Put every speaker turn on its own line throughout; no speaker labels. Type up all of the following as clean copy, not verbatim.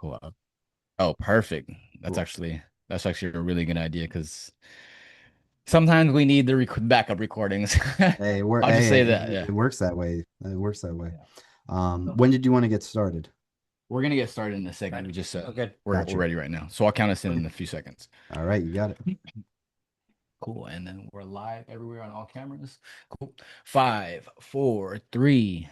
Cool. Oh, perfect. That's
Cool.
actually that's actually a really good idea because sometimes we need the backup recordings. I'll just say that. Yeah.
It works that way. It works that way.
Yeah. So
When did you want to get started?
we're gonna get started in a second. We
Ready.
just
Okay.
we're
Gotcha.
ready right now. So I'll count us
Okay.
in a few seconds.
All right, you got it.
Cool. And then we're live everywhere on all cameras. Cool. Five, four, three.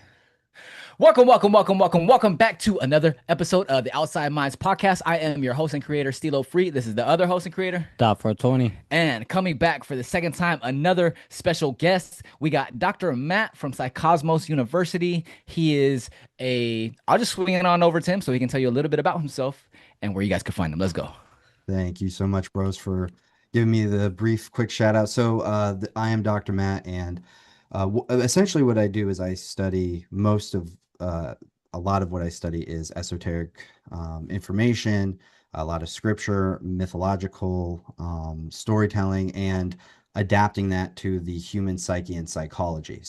Welcome back to another episode of the Outside Minds podcast. I am your host and creator, Stilo Free. This is the other host and creator.
Stop for Tony.
And coming back for the second time, another special guest. We got Dr. Matt from Psycosmos University. He is I'll just swing it on over to him so he can tell you a little bit about himself and where you guys can find him. Let's go.
Thank you so much, bros, for giving me the brief, quick shout out. I am Dr. Matt, and essentially what I do is I study a lot of what I study is esoteric information, a lot of scripture, mythological storytelling, and adapting that to the human psyche and psychology.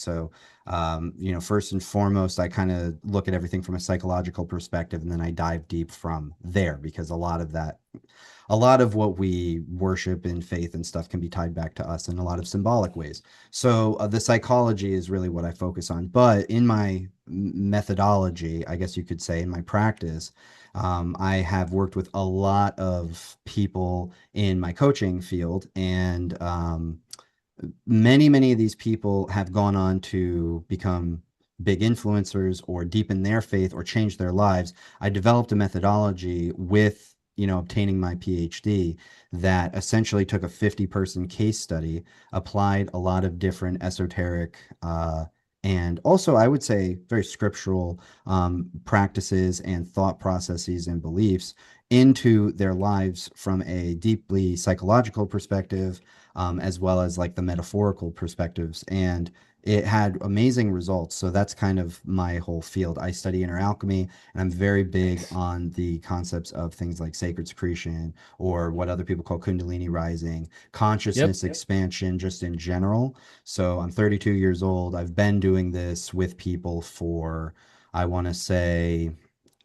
First and foremost, I kind of look at everything from a psychological perspective, and then I dive deep from there because a lot of what we worship in faith and stuff can be tied back to us in a lot of symbolic ways. The psychology is really what I focus on. But in my methodology, I guess you could say, in my practice, I have worked with a lot of people in my coaching field, and many of these people have gone on to become big influencers or deepen their faith or change their lives. I developed a methodology with, obtaining my PhD that essentially took a 50-person case study, applied a lot of different esoteric and also, I would say, very scriptural practices and thought processes and beliefs into their lives from a deeply psychological perspective, as well as like the metaphorical perspectives. And it had amazing results. So that's kind of my whole field. I study inner alchemy, and I'm very big
Nice.
on the concepts of things like sacred secretion, or what other people call Kundalini rising,
Yep.
consciousness expansion, just in general. So I'm 32 years old. I've been doing this with people for, I want to say,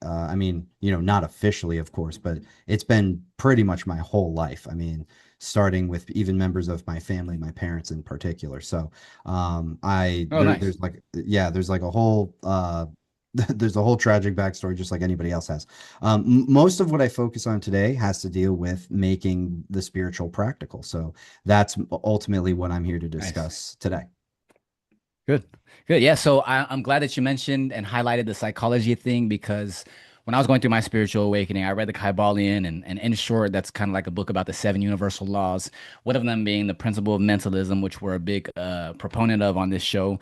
not officially, of course, but it's been pretty much my whole life. I mean, starting with even members of my family, my parents in particular.
Oh, nice.
There's like a whole, there's a whole tragic backstory, just like anybody else has. Most of what I focus on today has to deal with making the spiritual practical. So that's ultimately what I'm here to
Nice.
discuss today.
Good. Good. Yeah. So I'm glad that you mentioned and highlighted the psychology thing because when I was going through my spiritual awakening, I read the Kybalion, and in short, that's kind of like a book about the seven universal laws. One of them being the principle of mentalism, which we're a big proponent of on this show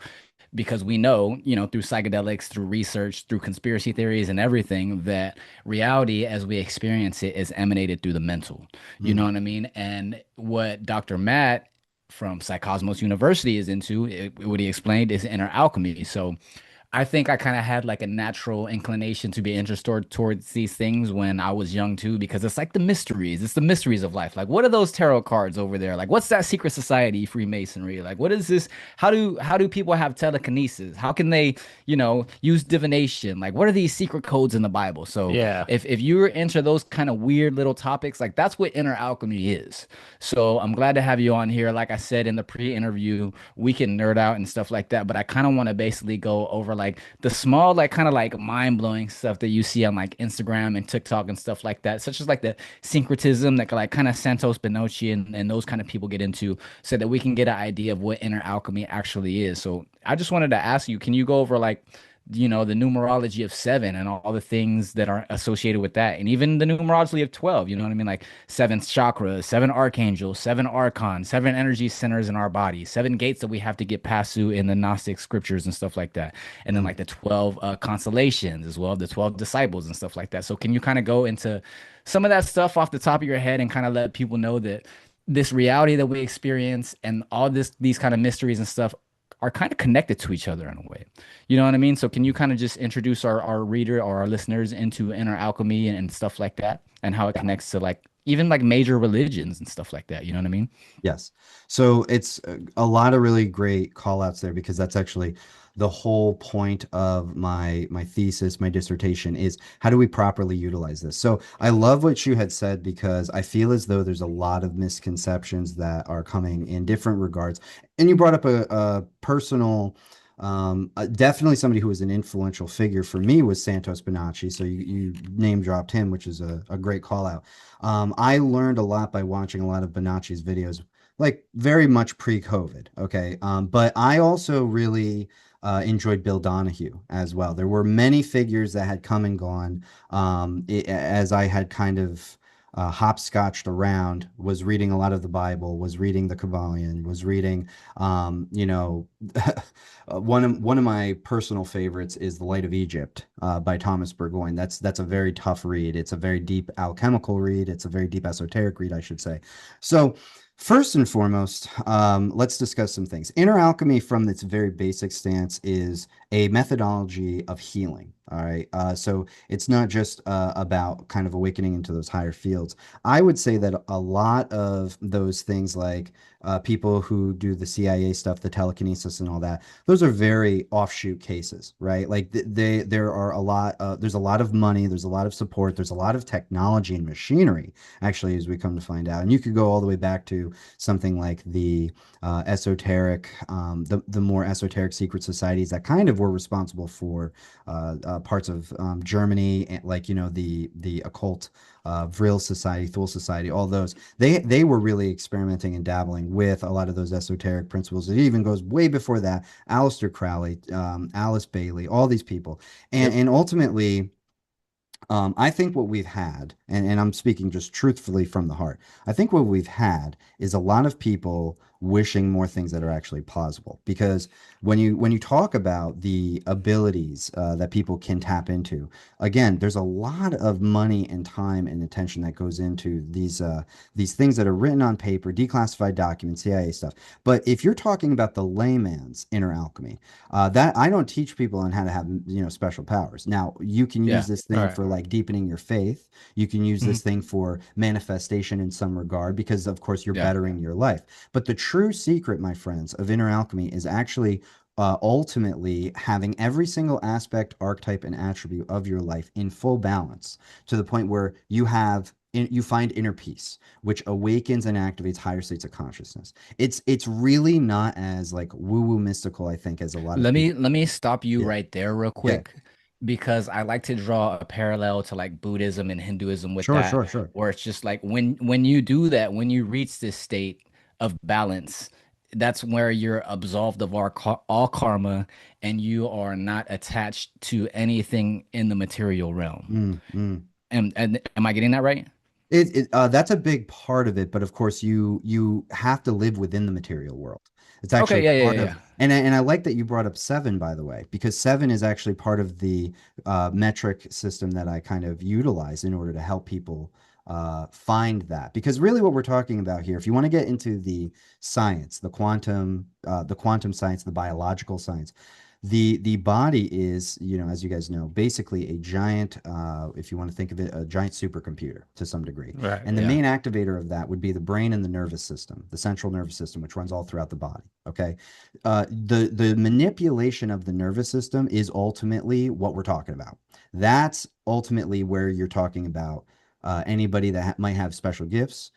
because we know, through psychedelics, through research, through conspiracy theories and everything, that reality as we experience it is emanated through the mental. You know
Mhm.
what I mean? And what Dr. Matt from Psycosmos University is into, what he explained is inner alchemy. So I think I kind of had like a natural inclination to be interested towards these things when I was young too, because it's like the mysteries. It's the mysteries of life. Like, what are those tarot cards over there? Like, what's that secret society Freemasonry? Like, what is this? How do people have telekinesis? How can they, use divination? Like, what are these secret codes in the Bible? So
Yeah.
if you're into those kind of weird little topics, like that's what inner alchemy is. So I'm glad to have you on here. Like I said in the pre-interview, we can nerd out and stuff like that, but I kind of want to basically go over like the small, like kind of like mind-blowing stuff that you see on like Instagram and TikTok and stuff like that, such as like the syncretism that like kind of Santos Bonacci and those kind of people get into, so that we can get an idea of what inner alchemy actually is. So I just wanted to ask you, can you go over like the numerology of seven and all the things that are associated with that, and even the numerology of 12, you know what I mean? Like seven chakras, seven archangels, seven archons, seven energy centers in our body, seven gates that we have to get past through in the Gnostic scriptures and stuff like that. And then
Mhm.
like the 12 constellations as well, the 12 disciples and stuff like that. So can you kind of go into some of that stuff off the top of your head and kind of let people know that this reality that we experience and all these kind of mysteries and stuff are kind of connected to each other in a way. You know what I mean? So can you kind of just introduce our reader or our listeners into inner alchemy and stuff like that and how it
Yeah.
connects to like even like major religions and stuff like that. You know what I mean?
Yes. So it's a lot of really great call outs there, because that's actually the whole point of my thesis, my dissertation is how do we properly utilize this? So I love what you had said because I feel as though there's a lot of misconceptions that are coming in different regards. And you brought up a personal, definitely somebody who was an influential figure for me was Santos Bonacci. So you name dropped him, which is a great call out. I learned a lot by watching a lot of Bonacci's videos, like very much pre-COVID. Okay. But I also really enjoyed Bill Donahue as well. There were many figures that had come and gone as I had kind of hopscotched around, was reading a lot of the Bible, was reading the Kabbalion, was reading, you know, one of my personal favorites is The Light of Egypt by Thomas Burgoyne. That's a very tough read. It's a very deep alchemical read. It's a very deep esoteric read, I should say. So, first and foremost, let's discuss some things. Inner alchemy, from its very basic stance, is a methodology of healing. All right. So it's not just about kind of awakening into those higher fields. I would say that a lot of those things, like people who do the CIA stuff, the telekinesis and all that, those are very offshoot cases, right? Like there are a lot, there's a lot of money, there's a lot of support, there's a lot of technology and machinery, actually, as we come to find out. And you could go all the way back to something like the esoteric, the more esoteric secret societies that kind of were responsible for parts of Germany, like the occult, Vril Society, Thule Society, all those. They were really experimenting and dabbling with a lot of those esoteric principles. It even goes way before that. Aleister Crowley, Alice Bailey, all these people,
Yep.
and ultimately. I think what we've had, and I'm speaking just truthfully from the heart, I think what we've had is a lot of people wishing more things that are actually plausible. Because when you talk about the abilities that people can tap into, again, there's a lot of money and time and attention that goes into these things that are written on paper, declassified documents, CIA stuff. But if you're talking about the layman's inner alchemy, that I don't teach people on how to have, special powers. Now, you can use
Yeah.
this
All
thing
right.
for like deepening your faith. You can use
Mhm.
this thing for manifestation in some regard because, of course, you're
Yeah.
bettering your life. But the true secret, my friends, of inner alchemy is actually ultimately having every single aspect, archetype, and attribute of your life in full balance to the point where you find inner peace, which awakens and activates higher states of consciousness. It's really not as like woo woo mystical, I think, as a lot of people.
Let me stop you
Yeah.
right there real
Okay.
quick because I like to draw a parallel to like Buddhism and Hinduism with
Sure,
that,
sure, sure.
where it's just like when you do that, when you reach this state of balance, that's where you're absolved of all karma and you are not attached to anything in the material realm.
Mm, mm.
And am I getting that right?
That's a big part of it, but of course you have to live within the material world. It's
Okay,
actually
yeah, yeah,
part
yeah,
of,
yeah.
and I like that you brought up seven, by the way, because seven is actually part of the metric system that I kind of utilize in order to help people find that. Because really, what we're talking about here, if you want to get into the science, the quantum science, the biological science, the body is, as you guys know, basically a giant, if you want to think of it, a giant supercomputer to some degree.
Right,
And the
yeah.
main activator of that would be the brain and the nervous system, the central nervous system, which runs all throughout the body. Okay. The manipulation of the nervous system is ultimately what we're talking about. That's ultimately where you're talking about anybody that might have special gifts,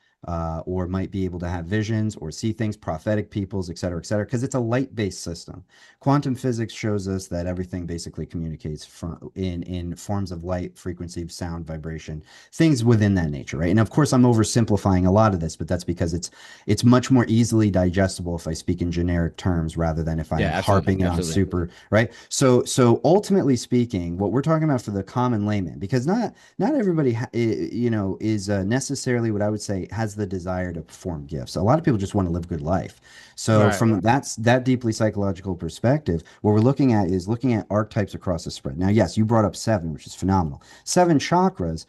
or might be able to have visions or see things, prophetic peoples, et cetera, because it's a light-based system. Quantum physics shows us that everything basically communicates in forms of light, frequency, sound, vibration, things within that nature, right? And of course, I'm oversimplifying a lot of this, but that's because it's much more easily digestible if I speak in generic terms rather than if
Yeah,
I'm
absolutely,
harping it on
absolutely.
super, right? So ultimately speaking, what we're talking about for the common layman, because not everybody is necessarily, what I would say, has the desire to perform gifts. A lot of people just want to live a good life. So
Right.
from that deeply psychological perspective, what we're looking at is looking at archetypes across the spread. Now, yes, you brought up seven, which is phenomenal. Seven chakras,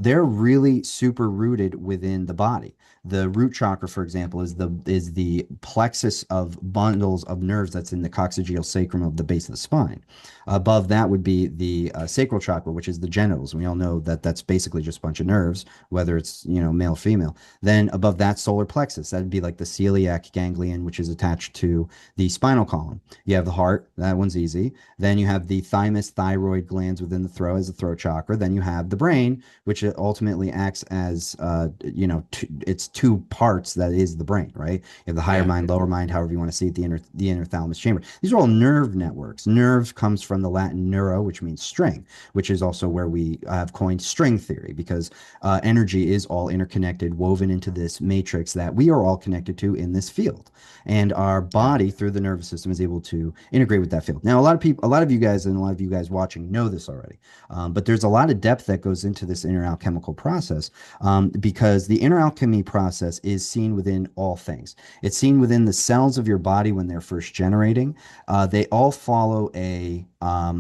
they're really super rooted within the body. The root chakra, for example, is the plexus of bundles of nerves that's in the coccygeal sacrum of the base of the spine. Above that would be the sacral chakra, which is the genitals. We all know that that's basically just a bunch of nerves, whether it's, male or female. Then above that, solar plexus. That'd be like the celiac ganglion, which is attached to the spinal column. You have the heart. That one's easy. Then you have the thymus, thyroid glands within the throat as the throat chakra. Then you have the brain, which ultimately acts as, it's two parts that is the brain, right? You have the higher
Yeah.
mind, lower mind, however you want to see it, the inner thalamus chamber. These are all nerve networks. Nerve comes from the Latin neuro, which means string, which is also where we have coined string theory, because energy is all interconnected, woven into this matrix that we are all connected to in this field. And our
Yeah.
body, through the nervous system, is able to integrate with that field. Now, a lot of you guys, and a lot of you guys watching know this already, but there's a lot of depth that goes into this inner alchemical process, because the inner alchemy process is seen within all things. It's seen within the cells of your body when they're first generating. They all follow a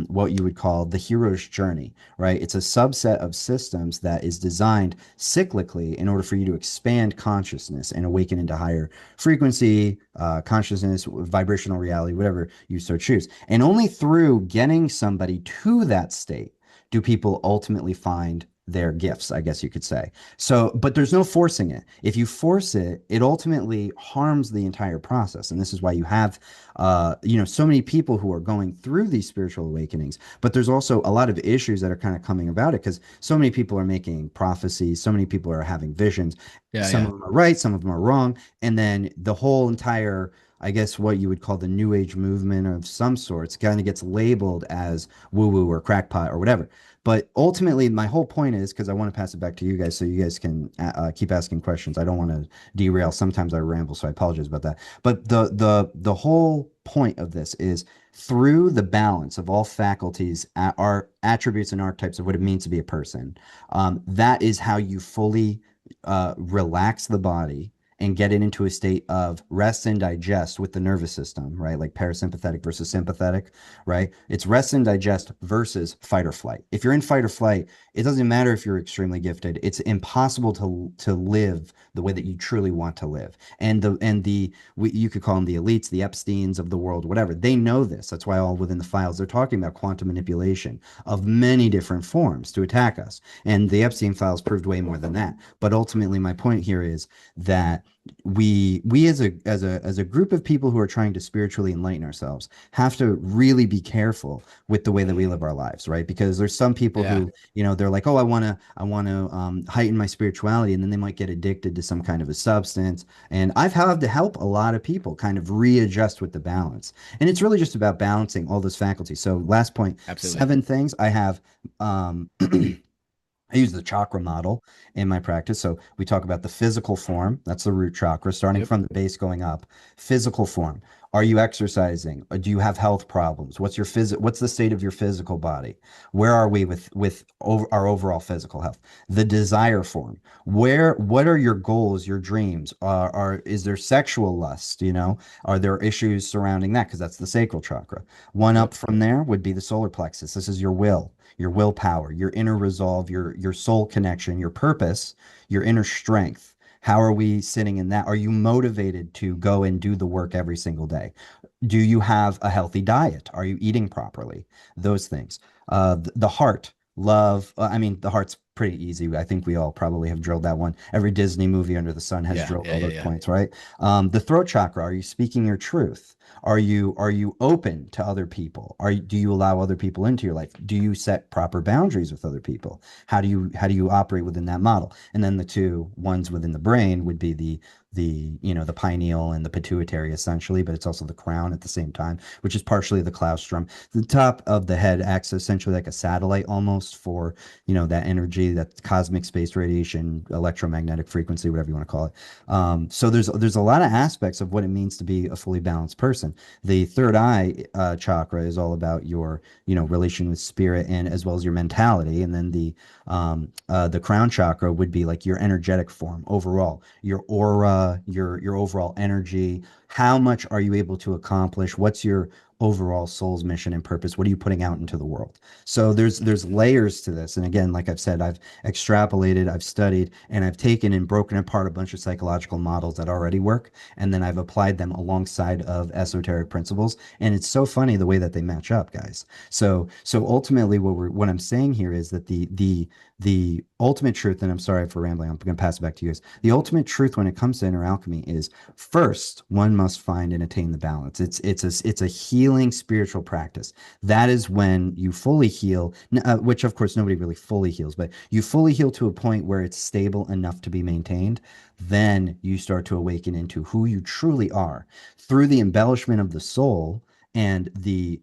what you would call the hero's journey, right? It's a subset of systems that is designed cyclically in order for you to expand consciousness and awaken into higher frequency, consciousness, vibrational reality, whatever you so choose. And only through getting somebody to that state do people ultimately find their gifts, I guess you could say. So, but there's no forcing it. If you force it, it ultimately harms the entire process. And this is why you have, so many people who are going through these spiritual awakenings. But there's also a lot of issues that are kind of coming about it, because so many people are making prophecies, so many people are having visions.
Yeah.
Some
Yeah.
of them are right, some of them are wrong. And then the whole entire, I guess, what you would call the new age movement of some sorts kind of gets labeled as woo woo or crackpot or whatever. But ultimately, my whole point is, because I want to pass it back to you guys so you guys can keep asking questions. I don't want to derail. Sometimes I ramble, so I apologize about that. But the whole point of this is, through the balance of all faculties, our attributes and archetypes of what it means to be a person. That is how you fully relax the body and get it into a state of rest and digest with the nervous system, right? Like parasympathetic versus sympathetic, right? It's rest and digest versus fight or flight. If you're in fight or flight, it doesn't matter if you're extremely gifted. It's impossible to live the way that you truly want to live. You could call them the elites, the Epsteins of the world, whatever. They know this. That's why all within the files they're talking about quantum manipulation of many different forms to attack us. And the Epstein files proved way more than that. But ultimately, my point here is that we as a group of people who are trying to spiritually enlighten ourselves have to really be careful with the way that we live our lives, right? Because there's some people
Yeah.
who, they're like, oh, I want to heighten my spirituality, and then they might get addicted to some kind of a substance. And I've had to help a lot of people kind of readjust with the balance, and it's really just about balancing all those faculties. So last point,
Absolutely.
7 things I have. I use the chakra model in my practice. So we talk about the physical form. That's the root chakra, starting
Yep.
from the base going up. Physical form. Are you exercising? Or do you have health problems? What's the state of your physical body? Where are we with our overall physical health? The desire form. What are your goals, your dreams? Is there sexual lust? Are there issues surrounding that? Because that's the sacral chakra. One up
Yep.
from there would be the solar plexus. This is your willpower, your inner resolve, your soul connection, your purpose, your inner strength. How are we sitting in that? Are you motivated to go and do the work every single day? Do you have a healthy diet? Are you eating properly? Those things. The heart, love. I mean, the heart's pretty easy. I think we all probably have drilled that one. Every Disney movie under the sun has
Yeah.
drilled
Yeah.
all
Yeah.
those
Yeah.
points, right? The throat chakra. Are you speaking your truth? Are you open to other people? Do you allow other people into your life? Do you set proper boundaries with other people? How do you operate within that model? And then the two ones within the brain would be the pineal and the pituitary essentially, but it's also the crown at the same time, which is partially the claustrum. The top of the head acts essentially like a satellite almost for, that energy, that cosmic space radiation, electromagnetic frequency, whatever you want to call it. So there's a lot of aspects of what it means to be a fully balanced person. The third eye chakra is all about your, relation with spirit and as well as your mentality. And then the crown chakra would be like your energetic form overall, your aura, your overall energy. How much are you able to accomplish? overall soul's mission and purpose? What are you putting out into the world? So there's layers to this. And again, like I've said, I've extrapolated, I've studied, and I've taken and broken apart a bunch of psychological models that already work, and then I've applied them alongside of esoteric principles. And it's so funny the way that they match up, guys. So ultimately what I'm saying here is that the ultimate truth, and I'm sorry for rambling, I'm going to pass it back to you guys. The ultimate truth when it comes to inner alchemy is first one must find and attain the balance. It's a healing spiritual practice. That is when you fully heal, which of course nobody really fully heals, but you fully heal to a point where it's stable enough to be maintained. Then you start to awaken into who you truly are through the embellishment of the soul and the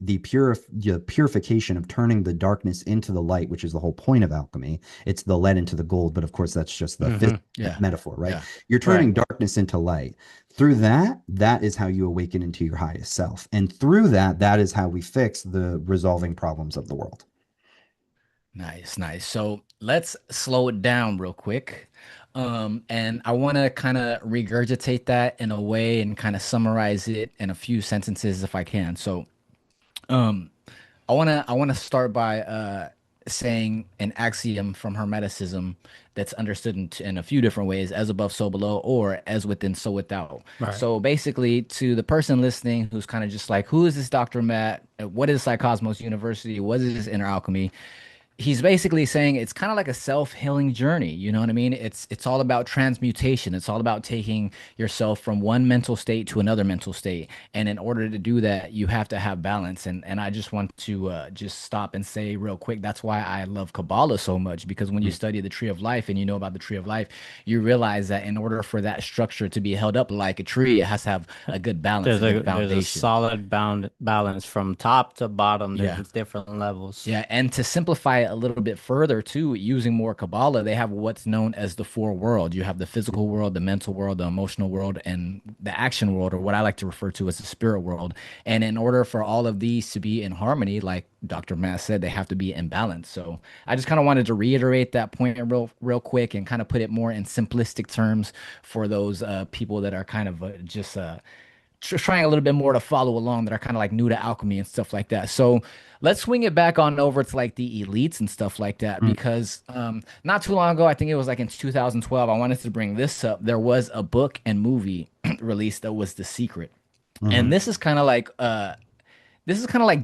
purification of turning the darkness into the light, which is the whole point of alchemy. It's the lead into the gold, but of course that's just the physical
Yeah.
metaphor, right?
Yeah.
You're
Right.
turning darkness into light. Through that, that is how you awaken into your highest self. And through that, that is how we fix the resolving problems of the world.
Nice, nice. So let's slow it down real quick. And I want to kind of regurgitate that in a way and kind of summarize it in a few sentences if I can. So, um, I want to start by saying an axiom from Hermeticism that's understood in a few different ways, as above, so below, or as within, so without.
Right.
So basically, to the person listening who's kind of just like, who is this Dr. Matt? What is Psycosmos University? What is this inner alchemy? He's basically saying it's kind of like a self-healing journey. You know what I mean? It's all about transmutation. It's all about taking yourself from one mental state to another mental state. And in order to do that, you have to have balance. And I just want to just stop and say real quick, that's why I love Kabbalah so much, because when you study the tree of life and you know about the tree of life, you realize that in order for that structure to be held up like a tree, it has to have a good balance, a good
There's a
foundation.
solid bound balance from top to bottom. There's
Yeah.
different levels.
Yeah, and to simplify it a little bit further too, using more Kabbalah, they have what's known as the four world. You have the physical world, the mental world, the emotional world, and the action world, or what I like to refer to as the spirit world. And in order for all of these to be in harmony, like Dr. Matt said, they have to be in balance. So I just kind of wanted to reiterate that point real quick and kind of put it more in simplistic terms for those people that are kind of just trying a little bit more to follow along that are kind of like new to alchemy and stuff like that. So let's swing it back on over to like the elites and stuff like that because not too long ago, I think it was like in 2012, I wanted to bring this up. There was a book and movie released that was The Secret.
Mm-hmm.
And this is kind of like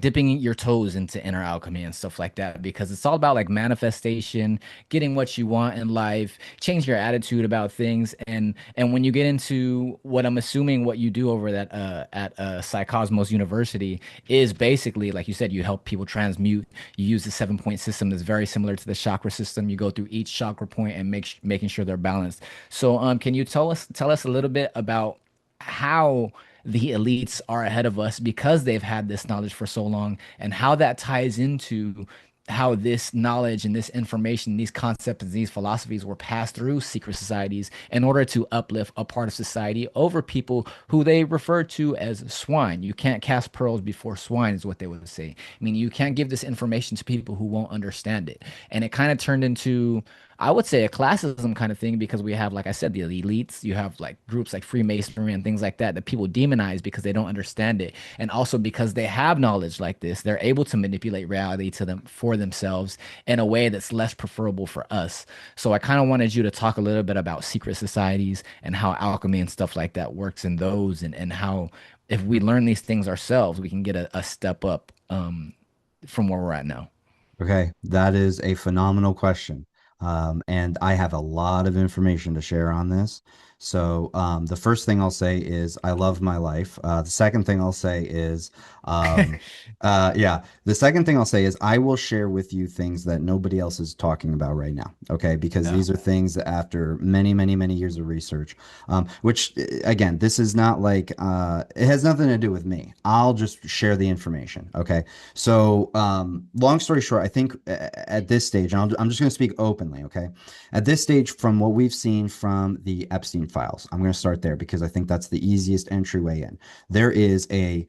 dipping your toes into inner alchemy and stuff like that because it's all about like manifestation, getting what you want in life, change your attitude about things, and when you get into what I'm assuming what you do over that at Psycosmos University is basically like you said, you help people transmute. You use the 7 point system that's very similar to the chakra system. You go through each chakra point and making sure they're balanced. So can you tell us a little bit about how the elites are ahead of us because they've had this knowledge for so long and how that ties into how this knowledge and this information, these concepts and these philosophies were passed through secret societies in order to uplift a part of society over people who they refer to as swine. You can't cast pearls before swine, is what they would say. I mean, you can't give this information to people who won't understand it. And it kind of turned into, I would say, a classism kind of thing because we have, like I said, the elites. You have like groups like Freemasonry and things like that that people demonize because they don't understand it, and also because they have knowledge like this, they're able to manipulate reality to them for themselves in a way that's less preferable for us. So I kind of wanted you to talk a little bit about secret societies and how alchemy and stuff like that works in those, and how if we learn these things ourselves, we can get a step up from where we're at now.
Okay, that is a phenomenal question. And I have a lot of information to share on this. So, the first thing I'll say is I love my life. The second thing I'll say is, yeah, the second thing I'll say is I will share with you things that nobody else is talking about right now. Okay, because
Yeah.
these are things that after many, many, many years of research, which again, this is not like, it has nothing to do with me. I'll just share the information. Okay. So, long story short, I think at this stage, and I'm just going to speak openly, okay? At this stage, from what we've seen from the Epstein files, I'm going to start there because I think that's the easiest entryway in. There is a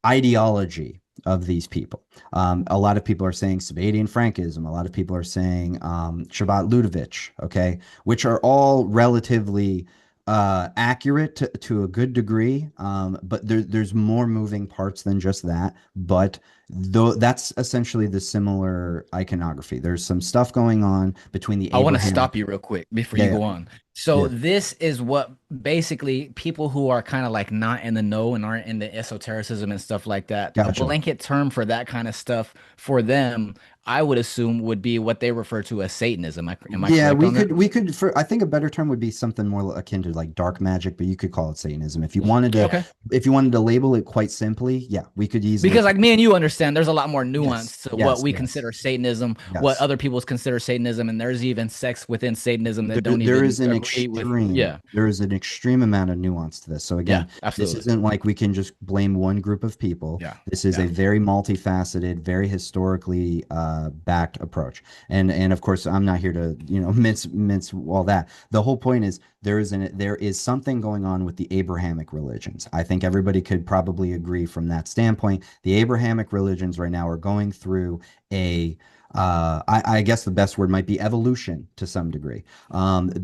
ideology of these people. A lot of people are saying Sabadian Frankism. A lot of people are saying Shabbat Ludovic, okay, which are all relatively accurate to a good degree, but there's more moving parts than just that. But though that's essentially the similar iconography. There's some stuff going on between the
I want to
Abrahamic.
stop you real quick before
Yeah,
you
yeah,
go on. So
yeah.
this is what basically people who are kind of like not in the know and aren't into esotericism and stuff like that, a
Gotcha.
blanket term for that kind of stuff for them, I would assume would be what they refer to as Satanism. Am I
Yeah,
correct on that?
we could for I think a better term would be something more akin to like dark magic, but you could call it Satanism if you wanted to.
Yeah.
Okay.
If you wanted to label it quite simply, yeah, we could easily
Because
call
like me and you understand there's a lot more
yes,
nuance to what
yes,
we
yes,
consider Satanism, what
yes.
other people consider Satanism, and there's even sects within Satanism that don't
There
even
is an
agree with, yeah.
extreme amount of nuance to this. So
Yeah,
again, this
absolutely.
isn't like we can just blame one group of people.
Yeah.
This is a
Yeah.
very multifaceted, very historically backed approach. And of course, I'm not here to, mince all that. The whole point is there is something going on with the Abrahamic religions. I think everybody could probably agree from that standpoint. The Abrahamic religions right now are going through a I guess the best word might be evolution to some degree,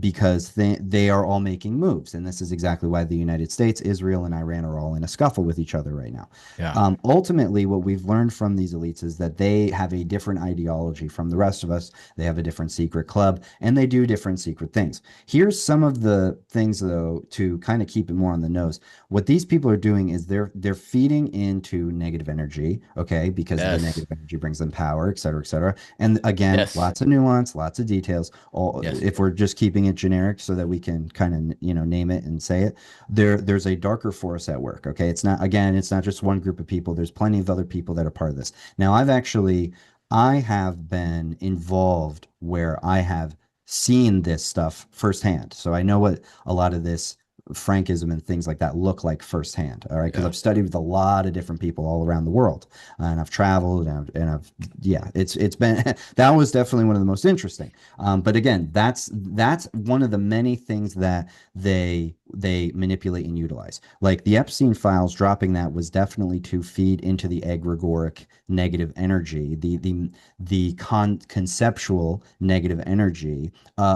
because they are all making moves. And this is exactly why the United States, Israel, and Iran are all in a scuffle with each other right now.
Yeah.
Ultimately, what we've learned from these elites is that they have a different ideology from the rest of us. They have a different secret club, and they do different secret things. Here's some of the things, though, to kind of keep it more on the nose. What these people are doing is they're feeding into negative energy, okay, because the
Yes.
negative energy brings them power, et cetera, et cetera. And again,
Yes.
lots of nuance, lots of details. All
Yes.
if we're just keeping it generic so that we can kind of name it and say it. There's a darker force at work. Okay, it's not just one group of people. There's plenty of other people that are part of this. Now, I have been involved where I have seen this stuff firsthand. So I know what a lot of this Frankism and things like that look like firsthand. All right, because
Yeah.
I've studied with a lot of different people all around the world, and I've traveled, and I've yeah, it's been that was definitely one of the most interesting. But again, that's one of the many things that they manipulate and utilize. Like the Epstein files, dropping that was definitely to feed into the egregoric negative energy, the conceptual negative energy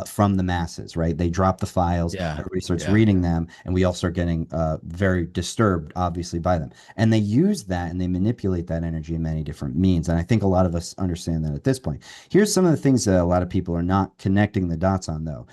from the masses, right? They drop the files,
Yeah.
everybody starts
Yeah.
reading them, and we all start getting very disturbed, obviously, by them. And they use that and they manipulate that energy in many different means. And I think a lot of us understand that at this point. Here's some of the things that a lot of people are not connecting the dots on, though.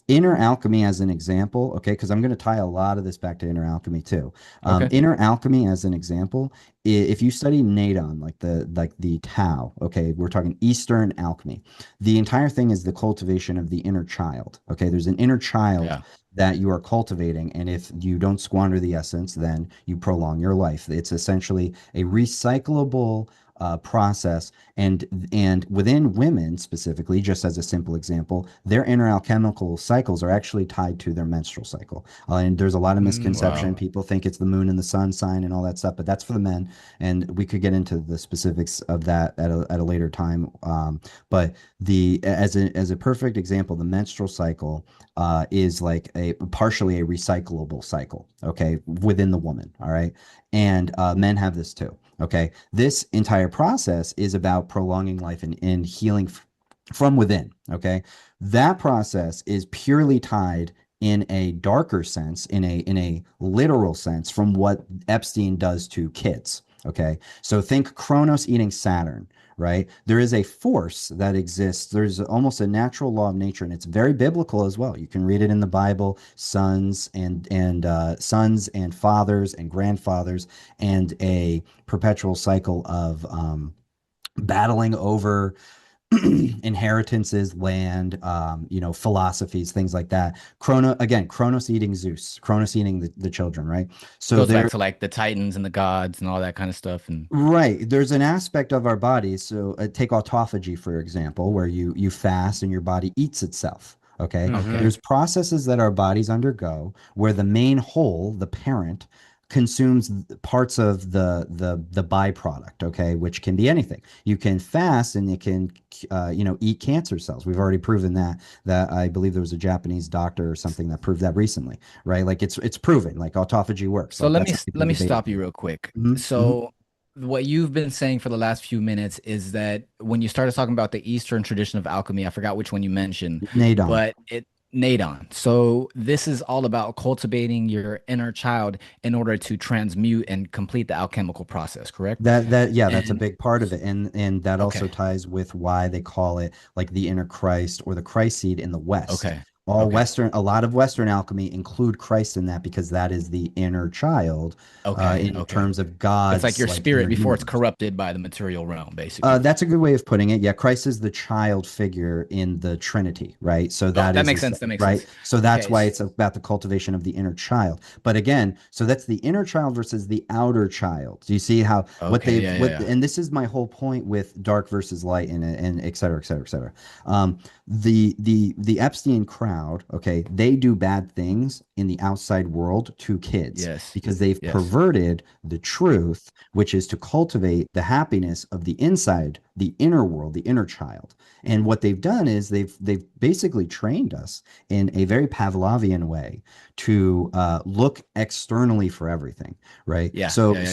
Inner alchemy, as an example, okay, because I'm going to tie a lot of this back to inner alchemy too.
Okay.
Inner alchemy, as an example, if you study Nadon, like the Tao, okay, we're talking Eastern alchemy. The entire thing is the cultivation of the inner child. Okay, there's an inner child
Yeah.
that you are cultivating, and if you don't squander the essence, then you prolong your life. It's essentially a recyclable process, and within women specifically, just as a simple example, their inner alchemical cycles are actually tied to their menstrual cycle. And there's a lot of misconception.
Wow.
People think it's the moon and the sun sign and all that stuff, but that's for the men. And we could get into the specifics of that at a later time. But the as a perfect example, the menstrual cycle is like a partially a recyclable cycle, okay, within the woman. All right. And men have this too. Okay. This entire process is about prolonging life and healing from within. Okay. That process is purely tied in a darker sense, in a literal sense, from what Epstein does to kids. Okay. So think Kronos eating Saturn, right? There is a force that exists. There's almost a natural law of nature, and it's very biblical as well. You can read it in the Bible: sons and fathers and grandfathers, and a perpetual cycle of battling over inheritances, land, philosophies, things like that. Kronos eating Zeus, Kronos eating the children, right? So
Goes back
there,
to like the Titans and the gods and all that kind of stuff. And
right. There's an aspect of our bodies. So take autophagy, for example, where you fast and your body eats itself. Okay.
Mm-hmm.
okay.
There's processes that our bodies undergo where the main whole, the parent, consumes parts of the byproduct, okay, which can be anything. You can fast and you can eat cancer cells. We've already proven that I believe there was a Japanese doctor or something that proved that recently, right? Like it's proven, like autophagy works.
So
Like that's
let
something
me
debated.
stop you real quick.
Mm-hmm.
So what you've been saying for the last few minutes is that when you started talking about the Eastern tradition of alchemy, I forgot which one you mentioned,
Nadon.
but it Nadon. So this is all about cultivating your inner child in order to transmute and complete the alchemical process, correct?
Yeah, that's a
And
big part of it. And that also
okay,
ties with why they call it like the inner Christ or the Christ seed in the West.
okay, okay,
A lot of Western alchemy include Christ in that because that is the inner child
okay,
in
okay.
terms of
It's like
God's
your
like
spirit
inner
before it's
universe.
corrupted by the material realm, basically.
That's a good way of putting it. Yeah, Christ is the child figure in the Trinity, right? So
Oh,
that
that
is
makes sense. That makes
right.
sense.
So that's
Okay.
why it's about the cultivation of the inner child. But again, so that's the inner child versus the outer child. Do you see how
Okay. Yeah. Yeah. Yeah.
and this is my whole point with dark versus light and et cetera, et cetera, et cetera. The Epstein crowd, okay, they do bad things in the outside world to kids
Yes.
because they've
Yes.
perverted the truth, which is to cultivate the happiness of the inside, the inner world, the inner child. And what they've done is they've basically trained us in a very Pavlovian way to look externally for everything, right?
Yeah. Yeah. Yeah.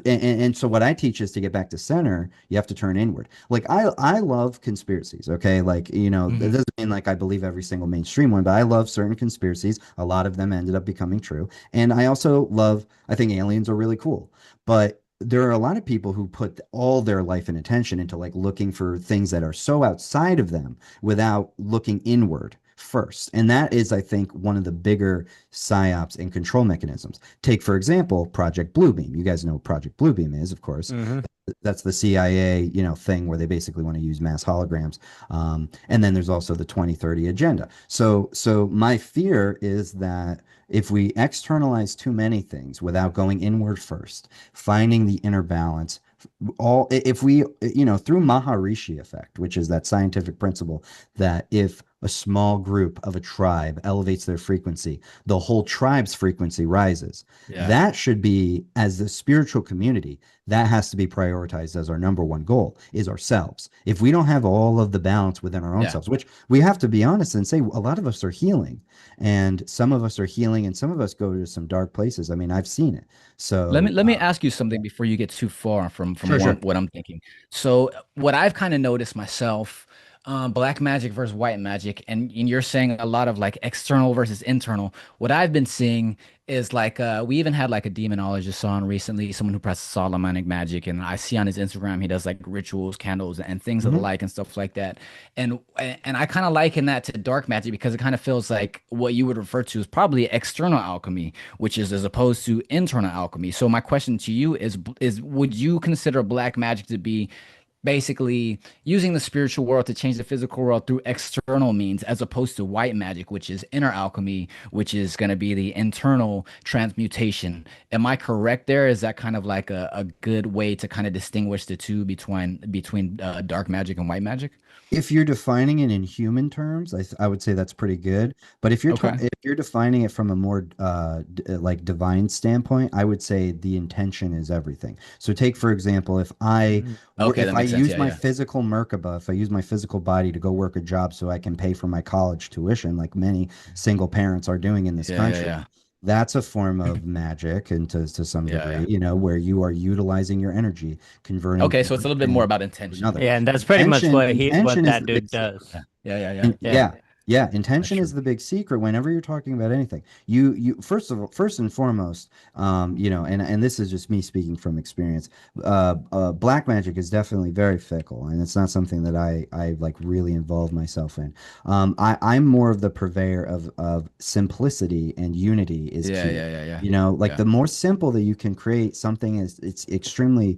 Yeah.
And so what I teach is to get back to center, you have to turn inward. Like I love conspiracies, okay? Like, you know, it
Hmm.
doesn't mean like I believe every single mainstream one, but I love certain conspiracies. A lot of them ended up becoming true. And I think aliens are really cool. But there are a lot of people who put all their life and attention into like looking for things that are so outside of them without looking inward first. And that is, I think, one of the bigger psyops and control mechanisms. Take, for example, Project Bluebeam. You guys know what Project Bluebeam is, of course.
Hmm.
That's the CIA, you know, thing where they basically want to use mass holograms. And then there's also the 2030 agenda. So my fear is that if we externalize too many things without going inward first, finding the inner balance, all if we, you know, through Maharishi effect, which is that scientific principle that if a small group of a tribe elevates their frequency, the whole tribe's frequency rises.
Yeah.
That should be, as a spiritual community, that has to be prioritized as our number one goal is ourselves. If we don't have all of the balance within our own
Yeah.
selves, which we have to be honest and say a lot of us are healing and some of us are healing and some of us go to some dark places. I mean, I've seen it. So,
Let me ask you something before you get too far from
sure, sure.
what I'm thinking. So what I've kind of noticed myself, black magic versus white magic, and you're saying a lot of like external versus internal. What I've been seeing is like we even had like a demonologist on recently, someone who practices Solomonic magic, and I see on his Instagram he does like rituals, candles, and things of the
Mhm.
like and stuff like that. And I kind of liken that to dark magic because it kind of feels like what you would refer to as probably external alchemy, which is as opposed to internal alchemy. So my question to you is would you consider black magic to be basically using the spiritual world to change the physical world through external means as opposed to white magic, which is inner alchemy, which is going to be the internal transmutation? Am I correct there? Is that kind of like a good way to kind of distinguish the two between dark magic and white magic?
If you're defining it in human terms, I would say that's pretty good. But
Okay.
if you're defining it from a more like divine standpoint, I would say the intention is everything. So take for example,
Hmm.
Okay,
if
that
I
makes sense.
use
Yeah,
my
yeah.
physical Merkaba, if I use my physical body to go work a job so I can pay for my college tuition, like many single parents are doing in this
Yeah, yeah,
country,
yeah.
that's a form of magic, and to some
Yeah,
degree,
yeah.
you know, where you are utilizing your energy, converting
Okay, so it's a
one
little bit more
thing
about
to
intention.
another.
Yeah, and that's pretty much
Intention
what
is
that
the big
dude
secret.
does.
Yeah, yeah, yeah,
And
Yeah.
that's
intention
true.
is the big secret whenever you're talking about anything. First and foremost, you know, and this is just me speaking from experience. Black magic is definitely very fickle, and it's not something that I like really involve myself in. I'm more of the purveyor of simplicity and unity is
Yeah,
key.
yeah, yeah, yeah.
You know, like
Yeah.
the more simple that you can create something is it's extremely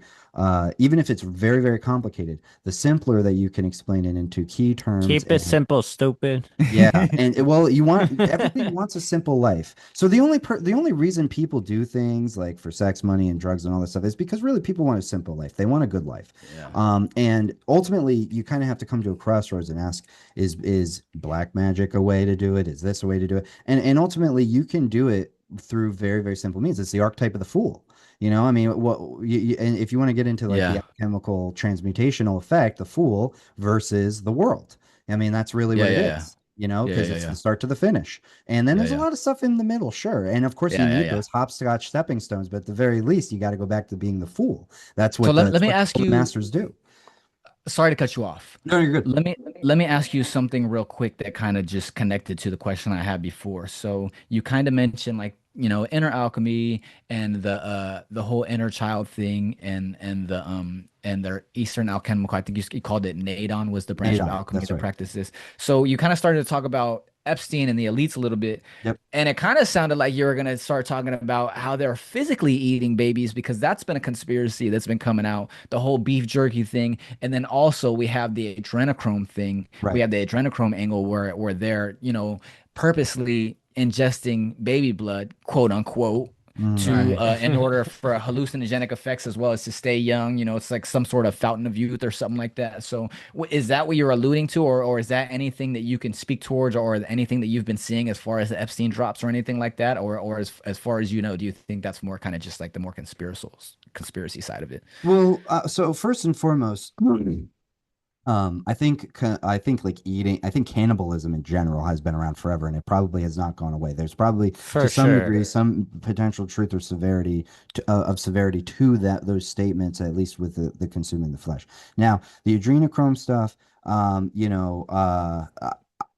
even if it's very, very complicated, the simpler that you can explain it into key terms
Keep it
and
simple, stupid.
yeah, and well, you want everybody wants a simple life. So the only reason people do things like for sex, money, and drugs and all this stuff is because really people want a simple life. They want a good life.
Yeah.
And ultimately, you kind of have to come to a crossroads and ask, is black magic a way to do it? Is this a way to do it? And ultimately, you can do it through very, very simple means. It's the archetype of the fool. You know, I mean, and if you want to get into like the
Yeah.
alchemical transmutational effect, the fool versus the world. I mean, that's really
Yeah,
what it
yeah, yeah.
is, you know,
Yeah,
because
yeah,
it's the
yeah.
start to the finish. And then
Yeah,
there's a
yeah.
lot of stuff in the middle, sure. And of course, you
Yeah, yeah,
need
yeah.
those hopscotch stepping stones, but at the very least, you got to go back to being the fool.
So let
That's
me
what
ask
all the
you
masters do.
sorry to cut you off.
No, you're good.
Let me ask you something real quick that kind of just connected to the question I had before. So you kind of mentioned like, inner alchemy and the whole inner child thing and their Eastern alchemical, I think you called it Nadon was the branch of
Nadon,
alchemy
that's
that
right.
practices. So you kind of started to talk about Epstein and the elites a little bit.
Yep.
And it kind of sounded like you were going to start talking about how they're physically eating babies because that's been a conspiracy that's been coming out, the whole beef jerky thing. And then also we have the adrenochrome thing. We
Right.
have the adrenochrome angle where they're, purposely ingesting baby blood, quote unquote, to
Right.
Mm.
in order for hallucinogenic effects as well as to stay young. It's like some sort of fountain of youth or something like that. So is that what you're alluding to, or is that anything that you can speak towards, or anything that you've been seeing as far as the Epstein drops or anything like that, or as far as do you think that's more kind of just like the more conspiracy side of it?
Well, so first and foremost, I think like eating, I think cannibalism in general has been around forever, and it probably has not gone away. There's probably to
For
some
sure.
degree some potential truth or severity of severity to that those statements, at least with the consuming the flesh. Now, the adrenochrome stuff,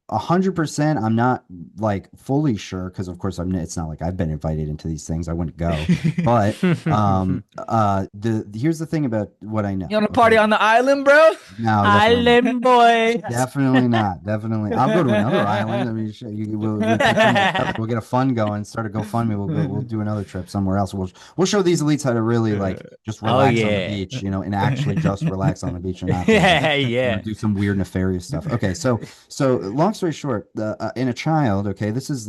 100%. I'm not like fully sure because, of course, it's not like I've been invited into these things. I wouldn't go, but the here's the thing about what I know.
You want to party
Okay,
on the island, bro?
no, definitely not.
Island boy.
Definitely not. Definitely. I'll go to another island. I mean, sure, we'll pick somewhere together. We'll get a fund going, start a GoFundMe. We'll do another trip somewhere else. We'll show these elites how to really like just
Oh
relax on the
yeah.
beach, and actually just relax on the beach and not like,
Yeah, yeah.
do some weird nefarious stuff. Okay, so long story short, in a child, okay, this is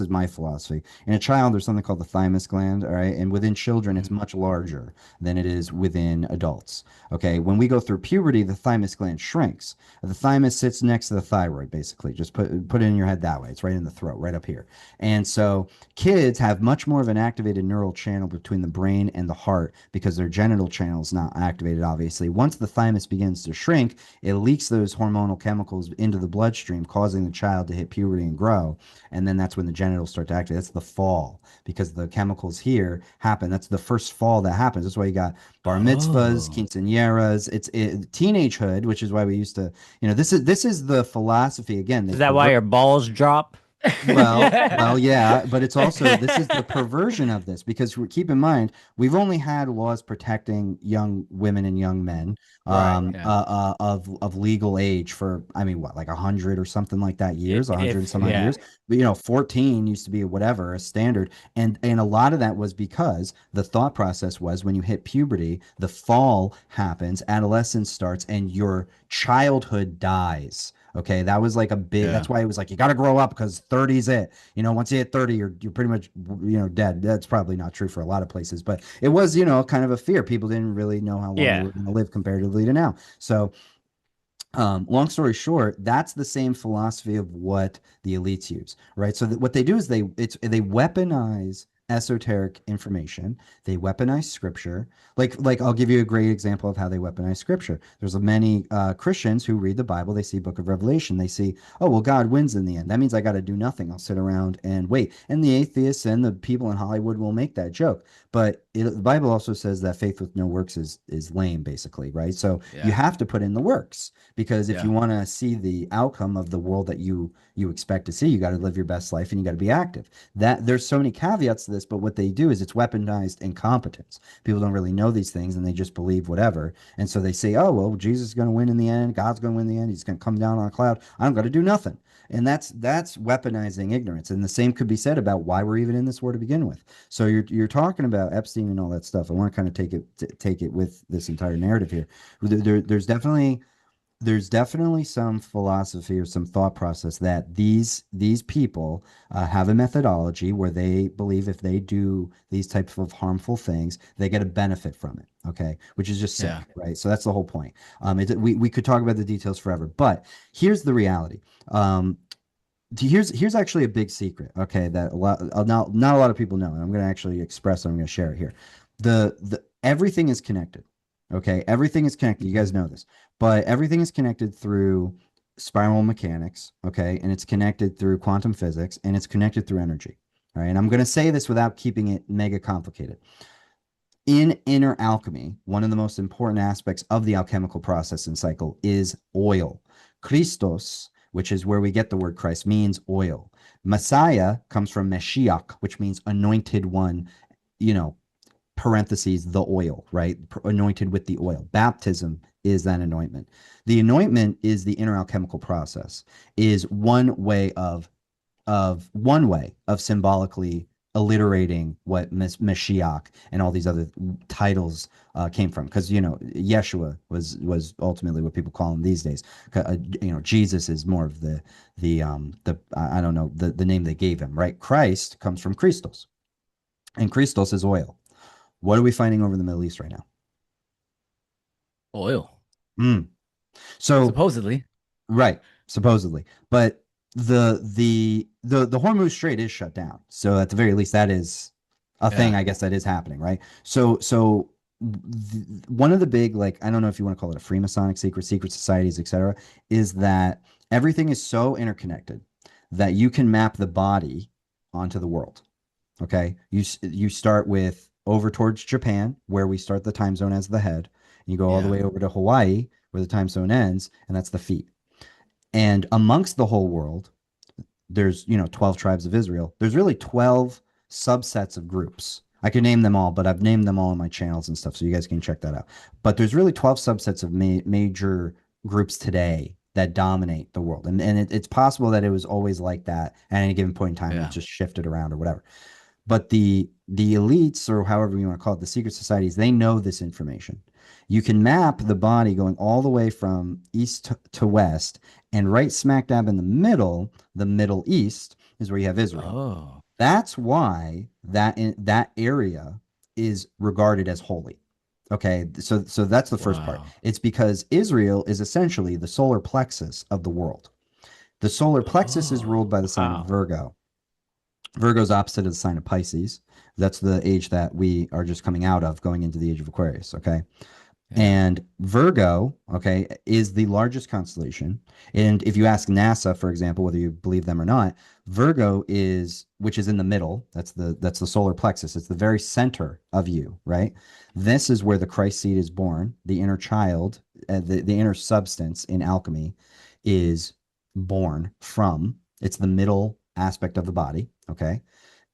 my philosophy. In a child, there's something called the thymus gland, all right, and within children, it's much larger than it is within adults. Okay, when we go through puberty, the thymus gland shrinks. The thymus sits next to the thyroid, basically. Just put it in your head that way. It's right in the throat, right up here. And so kids have much more of an activated neural channel between the brain and the heart because their genital channel is not activated, obviously. Once the thymus begins to shrink, it leaks those hormonal chemicals into the bloodstream, causing the child to hit puberty and grow. And then that's when the genitals start to activate. That's the fall because the chemicals here happen. That's the first fall that happens. That's why you got bar mitzvahs,
Oh.
quinceañeras. It's teenagehood, which is why we used to, this is the philosophy again. They
Is that why
pervert.
your balls drop?
Well,
Yeah.
yeah, but it's also this is the perversion of this because keep in mind we've only had laws protecting young women and young men
Right.
Yeah.
of legal age for I mean what like 100 or something like that years, 100 and
If
some odd
yeah.
years. But 14 used to be whatever a standard, and a lot of that was because the thought process was when you hit puberty, the fall happens, adolescence starts, and your childhood dies. Okay, that was like a big.
Yeah.
That's why it was like you got to grow up because 30's it. Once you hit 30, you're pretty much dead. That's probably not true for a lot of places, but it was kind of a fear. People didn't really know how long they
Yeah.
were going to live comparatively to now. So long story short, that's the same philosophy of what the elites use, right? So what they do is they weaponize esoteric information. They weaponize scripture. Like I'll give you a great example of how they weaponize scripture. There's many Christians who read the Bible. They see Book of Revelation. They see, oh well, God wins in the end. That means I got to do nothing. I'll sit around and wait. And the atheists and the people in Hollywood will make that joke. But the Bible also says that faith with no works is lame, basically, right? So you
Yeah.
have to put in the works because if
Yeah.
you want to see the outcome of the world that you expect to see, you got to live your best life and you got to be active. That there's so many caveats to this, but what they do is it's weaponized incompetence. People don't really know these things and they just believe whatever. And so they say, oh well, Jesus is going to win in the end, God's going to win in the end, he's going to come down on a cloud, I'm going to do nothing. And that's weaponizing ignorance. And the same could be said about why we're even in this war to begin with. So you're talking about Epstein and all that stuff. I want to kind of take it with this entire narrative here. There's definitely some philosophy or some thought process that these people have a methodology where they believe if they do these types of harmful things, they get a benefit from it. Okay, which is just sick,
Yeah.
right? So that's the whole point. We could talk about the details forever, but here's the reality. Here's actually a big secret. Okay, that a lot not a lot of people know, and I'm going to actually express. I'm going to share it here. The everything is connected. Okay, everything is connected. You guys know this, but everything is connected through spiral mechanics. Okay, and it's connected through quantum physics, and it's connected through energy. All right, and I'm going to say this without keeping it mega complicated. in inner alchemy, one of the most important aspects of the alchemical process and cycle is oil. Christos, which is where we get the word Christ, means oil. Messiah comes from Meshiach, which means anointed one, you know, parentheses, the oil, right? Anointed with the oil. Baptism is that anointment. The anointment is the inner alchemical process, is one way of symbolically alliterating what Mashiach and all these other titles came from. Because Yeshua was ultimately what people call him these days. Jesus is more of the I don't know the name they gave him, right? Christ comes from Christos, and Christos is oil. What are we finding over in the Middle East right now?
Oil,
Mm. So
supposedly.
right, supposedly, but the Hormuz Strait is shut down. So at the very least, that is a thing.
Yeah.
I guess that is happening, right? So one of the big, like, I don't know if you want to call it a Freemasonic secret societies, etc., is that everything is so interconnected that you can map the body onto the world. Okay, you start with over towards Japan, where we start the time zone as the head. And you go all the
Yeah.
way over to Hawaii, where the time zone ends, and that's the feet. And amongst the whole world, there's 12 tribes of Israel. There's really 12 subsets of groups. I can name them all, but I've named them all in my channels and stuff, so you guys can check that out. But there's really 12 subsets of major groups today that dominate the world, and it's possible that it was always like that at any given point in time. It
Yeah.
just shifted around or whatever. But the elites, or however you want to call it, the secret societies, they know this information. You can map the body going all the way from east to west, and right smack dab in the Middle East, is where you have Israel.
Oh,
That's why that area is regarded as holy. Okay, so that's the first part.
wow.
It's because Israel is essentially the solar plexus of the world. The solar plexus is ruled
Oh,
by the sign of
wow.
Virgo. Virgo's opposite of the sign of Pisces. That's the age that we are just coming out of, going into the age of Aquarius. Okay.
Yeah.
And Virgo, okay, is the largest constellation. And if you ask NASA, for example, whether you believe them or not, Virgo is, which is in the middle, that's the solar plexus. It's the very center of you, right? This is where the Christ seed is born. The inner child, the inner substance in alchemy is born from. It's the middle aspect of the body, okay?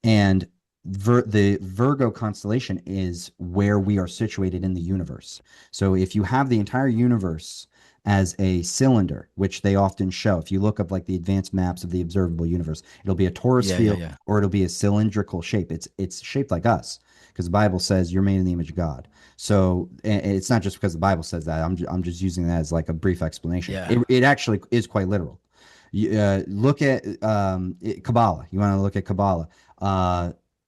And the Virgo constellation is where we are situated in the universe. So if you have the entire universe as a cylinder, which they often show, if you look up like the advanced maps of the observable universe, it'll be a torus
Yeah. Yeah.
field
Yeah.
or it'll be a cylindrical shape. It's shaped like us because the Bible says you're made in the image of God. So it's not just because the Bible says that. I'm just using that as like a brief explanation.
Yeah.
It actually is quite literal. Look at Kabbalah. You want to look at Kabbalah.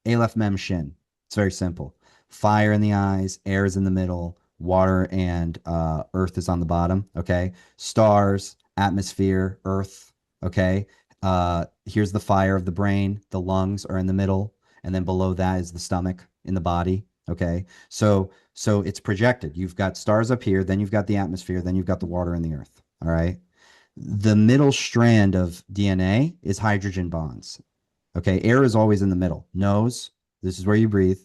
Aleph Mem Shin. It's very simple. Fire in the eyes, air is in the middle, water and earth is on the bottom. Okay. Stars, atmosphere, earth. Okay. Here's the fire of the brain. The lungs are in the middle, and then below that is the stomach in the body. Okay. So it's projected. You've got stars up here, then you've got the atmosphere, then you've got the water and the earth. All right. The middle strand of DNA is hydrogen bonds. Okay, air is always in the middle. Nose, this is where you breathe.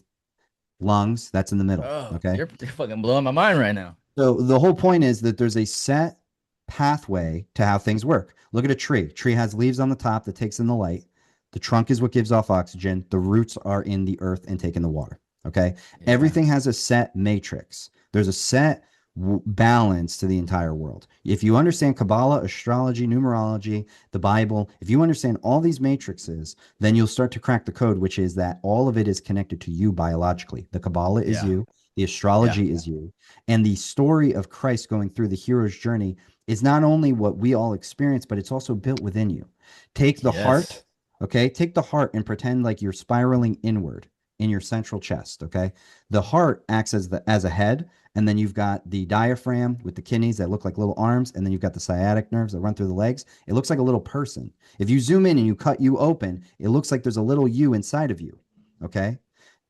Lungs, that's in the middle.
Oh,
Okay.
you're fucking blowing my mind right now.
So the whole point is that there's a set pathway to how things work. Look at a tree. Tree has leaves on the top that takes in the light. The trunk is what gives off oxygen. The roots are in the earth and take in the water. Okay.
Yeah.
Everything has a set matrix. There's a set balance to the entire world. If you understand Kabbalah, astrology, numerology, the Bible, if you understand all these matrices, then you'll start to crack the code, which is that all of it is connected to you biologically. The Kabbalah is
Yeah.
you, the
Yeah.
astrology is you, and the story of Christ going through the hero's journey is not only what we all experience, but it's also built within you. Take the heart,
Yes.
okay? Take the heart and pretend like you're spiraling inward in your central chest, okay? The heart acts as a head, and then you've got the diaphragm with the kidneys that look like little arms, and then you've got the sciatic nerves that run through the legs. It looks like a little person. If you zoom in and you cut you open, it looks like there's a little you inside of you, okay?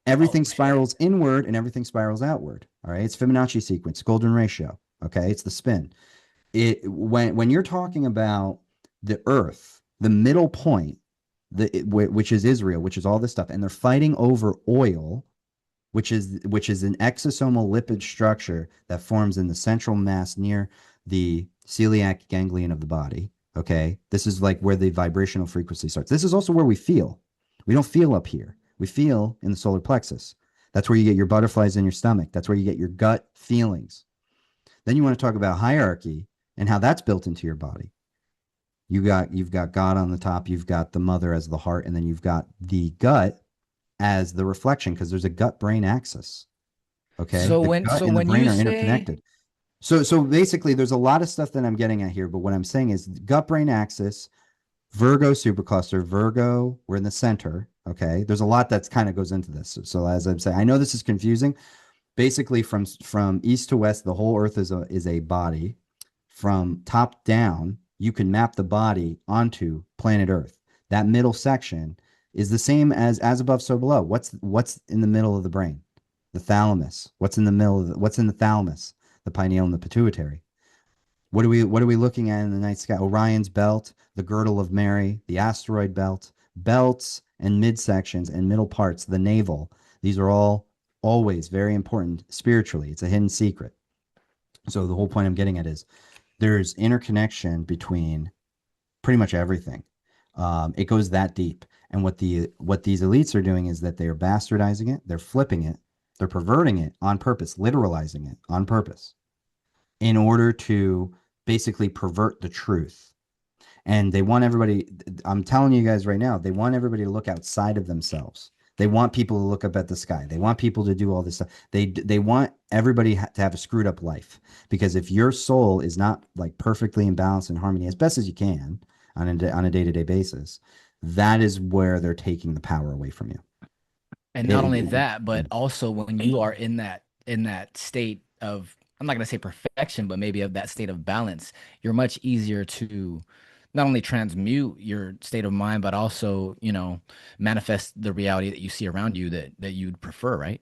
Everything
Okay.
spirals inward and everything spirals outward. All right. It's Fibonacci sequence, golden ratio. Okay. It's the spin. When you're talking about the earth, the middle point, which is Israel, which is all this stuff, and they're fighting over oil, which is an exosomal lipid structure that forms in the central mass near the celiac ganglion of the body. Okay, this is like where the vibrational frequency starts. This is also where we feel. We don't feel up here. We feel in the solar plexus. That's where you get your butterflies in your stomach. That's where you get your gut feelings. Then you want to talk about hierarchy and how that's built into your body. You've got God on the top, you've got the mother as the heart, and then you've got the gut as the reflection, because there's a gut brain axis. Okay,
So
the
when
gut
so
and the
when
brain
you
are
say
interconnected. So basically, there's a lot of stuff that I'm getting at here, but what I'm saying is gut brain axis, Virgo supercluster, Virgo, we're in the center. Okay, there's a lot that's kind of goes into this. So as I'm saying, I know this is confusing. Basically, from east to west, the whole Earth is a body. From top down, you can map the body onto planet Earth. That middle section is the same as above, so below. What's in the middle of the brain? The thalamus. What's in the thalamus? The pineal and the pituitary. What are we looking at in the night sky? Orion's belt, the girdle of Mary, the asteroid belt, belts and midsections and middle parts, the navel. These are all always very important spiritually. It's a hidden secret. So the whole point I'm getting at is there's interconnection between pretty much everything. It goes that deep. And what these elites are doing is that they are bastardizing it, they're flipping it, they're perverting it on purpose, literalizing it on purpose in order to basically pervert the truth. And they want everybody, I'm telling you guys right now, they want everybody to look outside of themselves. They want people to look up at the sky. They want people to do all this stuff. They want everybody to have a screwed up life, because if your soul is not like perfectly in balance and harmony as best as you can on a day-to-day basis, that is where they're taking the power away from you.
And not only that, but also when you are in that state of, I'm not gonna say perfection, but maybe of that state of balance, you're much easier to not only transmute your state of mind, but also, manifest the reality that you see around you that you'd prefer, right?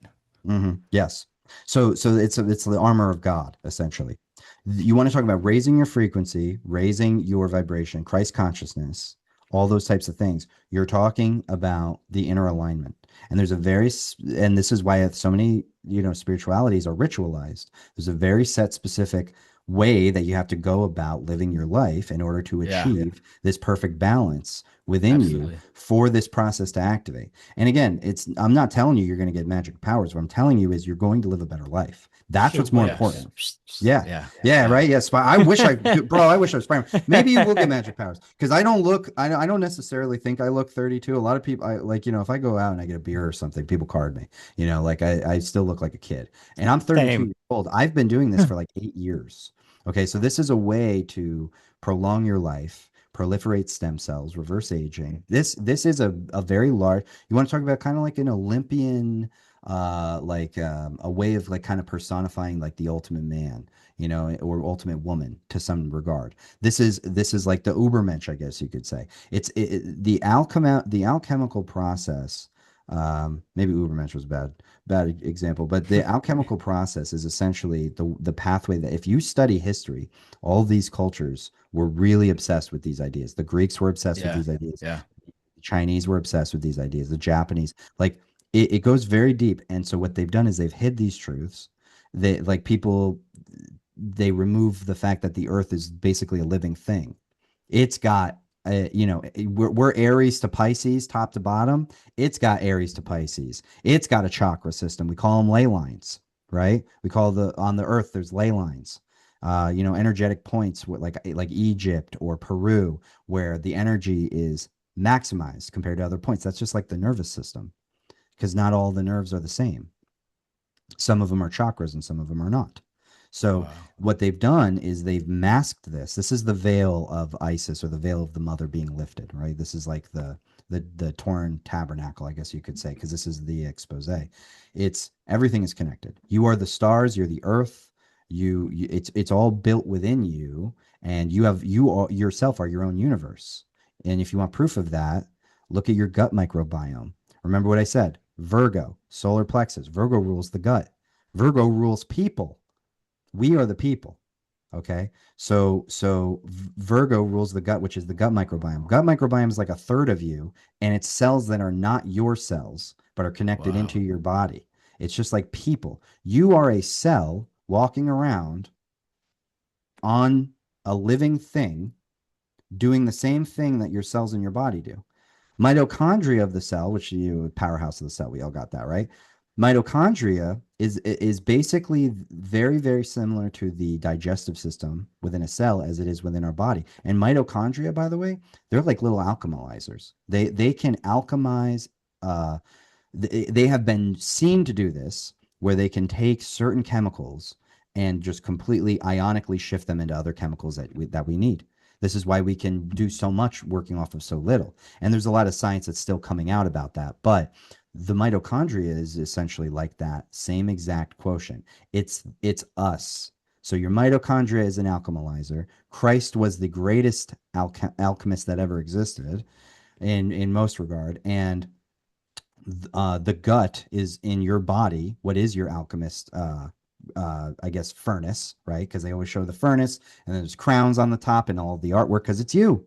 Yes. So it's the armor of God, essentially. You want to talk about raising your frequency, raising your vibration, Christ consciousness, all those types of things. You're talking about the inner alignment. And and this is why so many, spiritualities are ritualized. There's a very set specific way that you have to go about living your life in order to
Yeah,
achieve this perfect balance within you
absolutely.
for this process to activate. And again, I'm not telling you you're going to get magic powers. What I'm telling you is you're going to live a better life. That's
Sure
what's more
will.
Yes.
important. Yeah.
Yeah.
Yeah,
Yeah.
right. Yes. I wish bro, I wish I was Spider-Man. Maybe you will get magic powers, because I don't necessarily think I look 32. A lot of people, if I go out and I get a beer or something, people card me, like I still look like a kid, and I'm 32
Same.
years old. I've been doing this for like 8 years. Okay. So this is a way to prolong your life, proliferate stem cells, reverse aging. This is a very large, you want to talk about kind of like an Olympian, a way of like kind of personifying like the ultimate man, or ultimate woman to some regard. This is like the Ubermensch, I guess you could say. The alchemical process. Maybe Ubermensch was a bad example, but the alchemical process is essentially the pathway that, if you study history, all these cultures were really obsessed with these ideas. The Greeks were obsessed with
Yeah.
these ideas.
Yeah.
The Chinese were obsessed with these ideas. The Japanese, like it goes very deep. And so what they've done is they've hid these truths. They remove the fact that the earth is basically a living thing. It's got, we're Aries to Pisces, top to bottom. It's got Aries to Pisces. It's got a chakra system. We call them ley lines, right? On the earth, there's ley lines. Energetic points like Egypt or Peru, where the energy is maximized compared to other points. That's just like the nervous system, because not all the nerves are the same. Some of them are chakras and some of them are not. So
Wow.
what they've done is they've masked this. This is the veil of Isis, or the veil of the mother being lifted, right? This is like the torn tabernacle, I guess you could say, because this is the expose. It's everything is connected. You are the stars, you're the earth. It's all built within you, and yourself are your own universe. And if you want proof of that, look at your gut microbiome. Remember what I said: Virgo, solar plexus. Virgo rules the gut. Virgo rules people. We are the people. Okay. So Virgo rules the gut, which is the gut microbiome. Gut microbiome is like a third of you, and it's cells that are not your cells, but are connected
Wow.
into your body. It's just like people. You are a cell walking around on a living thing doing the same thing that your cells in your body do. Mitochondria of the cell, which you powerhouse of the cell, we all got that, right? Mitochondria is basically very, very similar to the digestive system within a cell as it is within our body. And mitochondria, by the way, they're like little alchemizers. They can alchemize. They have been seen to do this, where they can take certain chemicals and just completely ionically shift them into other chemicals that we need. This is why we can do so much working off of so little. And there's a lot of science that's still coming out about that. But the mitochondria is essentially like that same exact quotient. It's us. So your mitochondria is an alchemyzer. Christ was the greatest alchemist that ever existed in most regard. And the gut is in your body. What is your alchemist? I guess furnace, right? Because they always show the furnace, and then there's crowns on the top and all the artwork because it's you,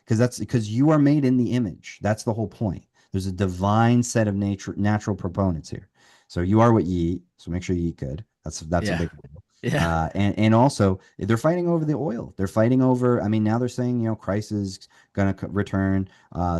because you are made in the image. That's the whole point. There's a divine set of natural proponents here. So you are what you eat. So make sure you eat good. That's a
Yeah.
big deal.
Yeah.
And also they're fighting over the oil. They're fighting over. I mean, now they're saying Christ is going to return.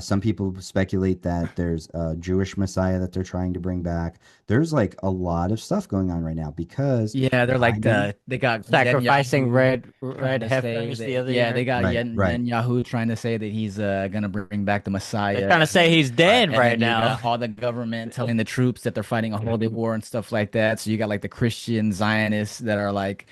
Some people speculate that there's a Jewish Messiah that they're trying to bring back. There's like a lot of stuff going on right now because
Yeah, they're like
Biden,
they got
Sacrificing
Netanyahu
red
trying to say
heifers the
that,
other
yeah, they
year.
got
right.
Netanyahu trying to say that he's gonna bring back the
They're
Messiah,
trying to
and
say
then
he's dead
and
right
then you
now.
got all the government telling the troops that they're fighting a holy war and stuff like that. So you got like the Christian Zionists that are like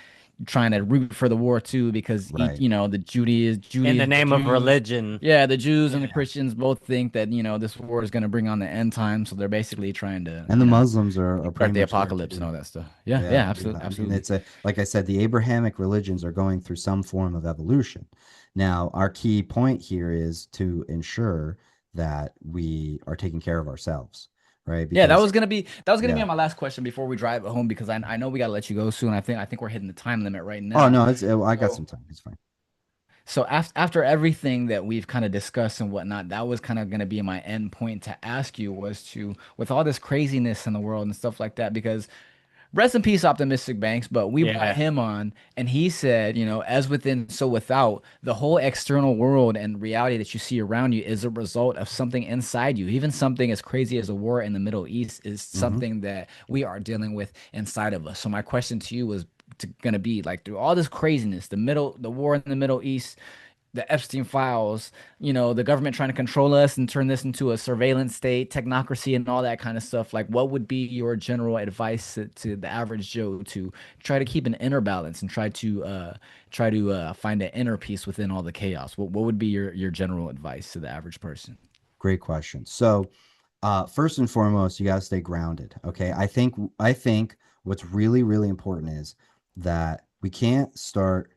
trying to root for the war too because
Right.
the
In the
The
name of
Jews,
religion.
yeah, the Jews and the
Yeah.
Christians both think that this war is gonna bring on the end time. So they're basically trying to
And the Muslims are pretty
start the
much there
apocalypse and
too.
all that stuff. Yeah,
Yeah,
yeah,
yeah.
absolutely,
I mean,
absolutely.
it's like I said, the Abrahamic religions are going through some form of evolution. Now, our key point here is to ensure that we are taking care of ourselves, right?
Yeah,
Because,
that was gonna be
yeah.
my last question before we drive it home because I know we gotta let you go soon. I think we're hitting the time limit right
Oh
now.
no, I got
So
some time. It's fine.
after everything that we've kind of discussed and whatnot, that was kind of gonna be my end point to ask you was to with all this craziness in the world and stuff like that because rest in peace, Optimistic Banks. But we brought
Yeah.
him on, and he said, as within, so without, the whole external world and reality that you see around you is a result of something inside you. Even something as crazy as a war in the Middle East is
Hmm.
something that we are dealing with inside of us. So my question to you was gonna be like through all this craziness, the war in the Middle East, the Epstein files, the government trying to control us and turn this into a surveillance state, technocracy, and all that kind of stuff. Like, what would be your general advice to the average Joe to try to keep an inner balance and try to find an inner peace within all the chaos? What would be your general advice to the average person?
Great question. So, first and foremost, you got to stay grounded. Okay. I think what's really, really important is that we can't start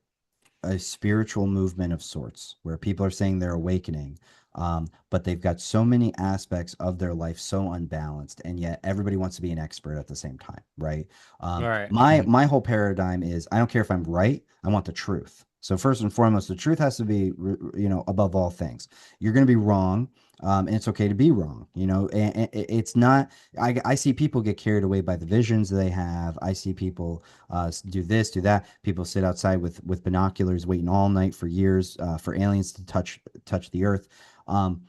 a spiritual movement of sorts where people are saying they're awakening, but they've got so many aspects of their life so unbalanced, and yet everybody wants to be an expert at the same time, right?
All right.
Mhm.
My whole paradigm is I don't care if I'm right, I want the truth. So first and foremost, the truth has to be, above all things. You're going to be wrong, and it's okay to be wrong. And it's not. I see people get carried away by the visions they have. I see people do this, do that. People sit outside with binoculars, waiting all night for years for aliens to touch the earth. Um,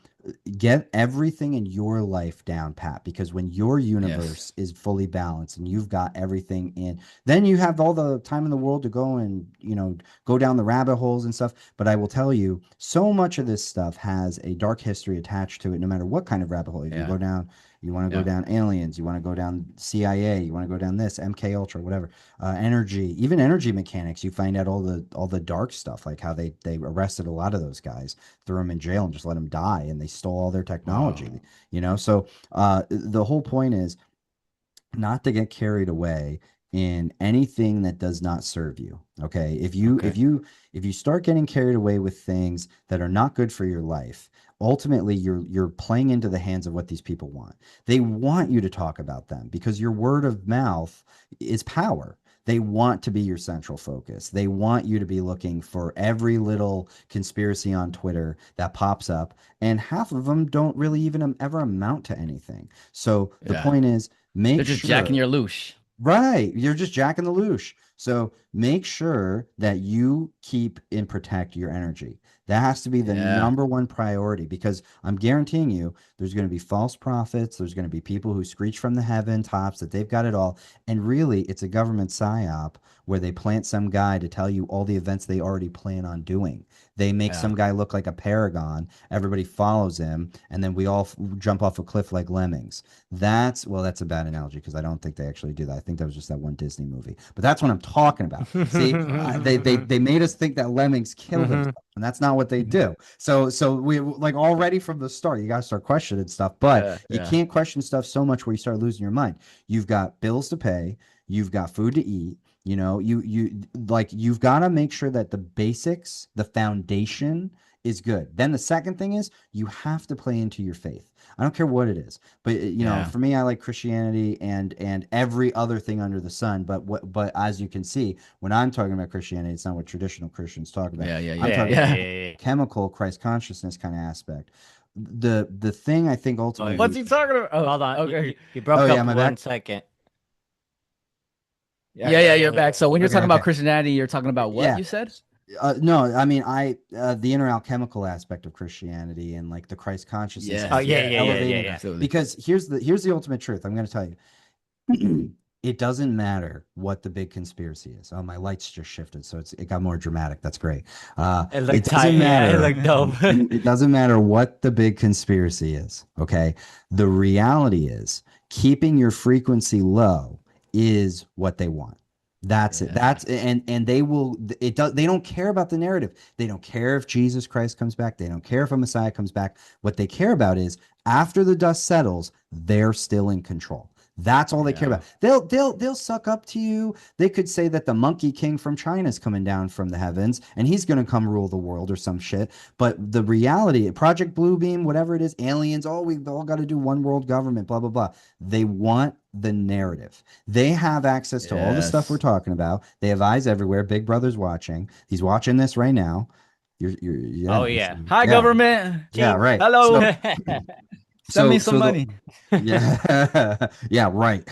get everything in your life down pat, because when your
Yes.
universe is fully balanced and you've got everything in, then you have all the time in the world to go and go down the rabbit holes and stuff. But I will tell you, so much of this stuff has a dark history attached to it, no matter what kind of rabbit hole. If you
Yeah.
go down, you want to go
Yeah.
down aliens, you want to go down CIA, you want to go down this MK Ultra, whatever, energy, even energy mechanics. You find out all the dark stuff, like how they arrested a lot of those guys, threw them in jail, and just let them die, and they stole all their
Wow.
technology. So the whole point is not to get carried away in anything that does not serve you. Okay. If you if
Okay.
you if you start getting carried away with things that are not good for your life, ultimately you're playing into the hands of what these people want. They want you to talk about them because your word of mouth is power. They want to be your central focus. They want you to be looking for every little conspiracy on Twitter that pops up, and half of them don't really even ever amount to anything. So the
Yeah.
point is,
They're
make
just jacking
sure.
your loosh.
Right. You're just jacking the loosh. So make sure that you keep and protect your energy. That has to be the
Yeah.
number one priority, because I'm guaranteeing you there's going to be false prophets. There's going to be people who screech from the heaven tops that they've got it all. And really, it's a government psyop where they plant some guy to tell you all the events they already plan on doing. They make
Yeah.
some guy look like a paragon. Everybody follows him. And then we all jump off a cliff like lemmings. That's a bad analogy because I don't think they actually do that. I think that was just that one Disney movie. But that's what I'm talking about. See, they made us think that lemmings kill themselves, and that's not what they do. So we like already from the start, you got to start questioning stuff. But
Yeah.
you
Yeah.
can't question stuff so much where you start losing your mind. You've got bills to pay. You've got food to eat. You've got to make sure that the basics, the foundation is good. Then the second thing is you have to play into your faith. I don't care what it is. But
Yeah.
for me, I like Christianity and every other thing under the sun. But as you can see, when I'm talking about Christianity, it's not what traditional Christians talk about.
Yeah. Yeah.
I'm
Yeah.
talking
Yeah.
about chemical Christ consciousness kind of aspect. The thing I think
What's
ultimately.
he talking about? Oh,
Hold on.
okay.
You
Oh
broke
yeah,
up
my
one
back.
second.
Yeah. Yeah. You're back. So when you're
Okay,
talking about
okay.
Christianity, you're talking about what
Yeah.
you said?
No, I mean the inner alchemical aspect of Christianity and like the Christ consciousness
Oh
Yes.
and
yeah,
Yeah.
yeah, yeah,
Yeah.
yeah,
elevating,
yeah.
Absolutely.
because here's the ultimate truth. I'm going to tell you. It doesn't matter what the big conspiracy is. Oh, my lights just shifted, so it got more dramatic. That's great.
It
It
looked tight.
doesn't
Yeah, it
matter.
looked dope.
It doesn't matter what the big conspiracy is. Okay. The reality is keeping your frequency low is what they want. That's it.
Yeah.
And they don't care about the narrative. They don't care if Jesus Christ comes back. They don't care if a Messiah comes back. What they care about is after the dust settles, they're still in control. That's all they care
Yeah.
about. They'll suck up to you. They could say that the Monkey King from China is coming down from the heavens and he's going to come rule the world or some shit. But the reality, Project Bluebeam, whatever it is, aliens, we've all got to do one world government, blah blah blah. They want the narrative. They have access to all the stuff we're
Yes.
talking about. They have eyes everywhere. Big Brother's watching. He's watching this right now.
Oh
Yeah,
yeah.
Hi,
yeah,
government.
yeah,
Ching.
right.
Hello. Send me
So
some
so the
money.
Yeah, yeah, right.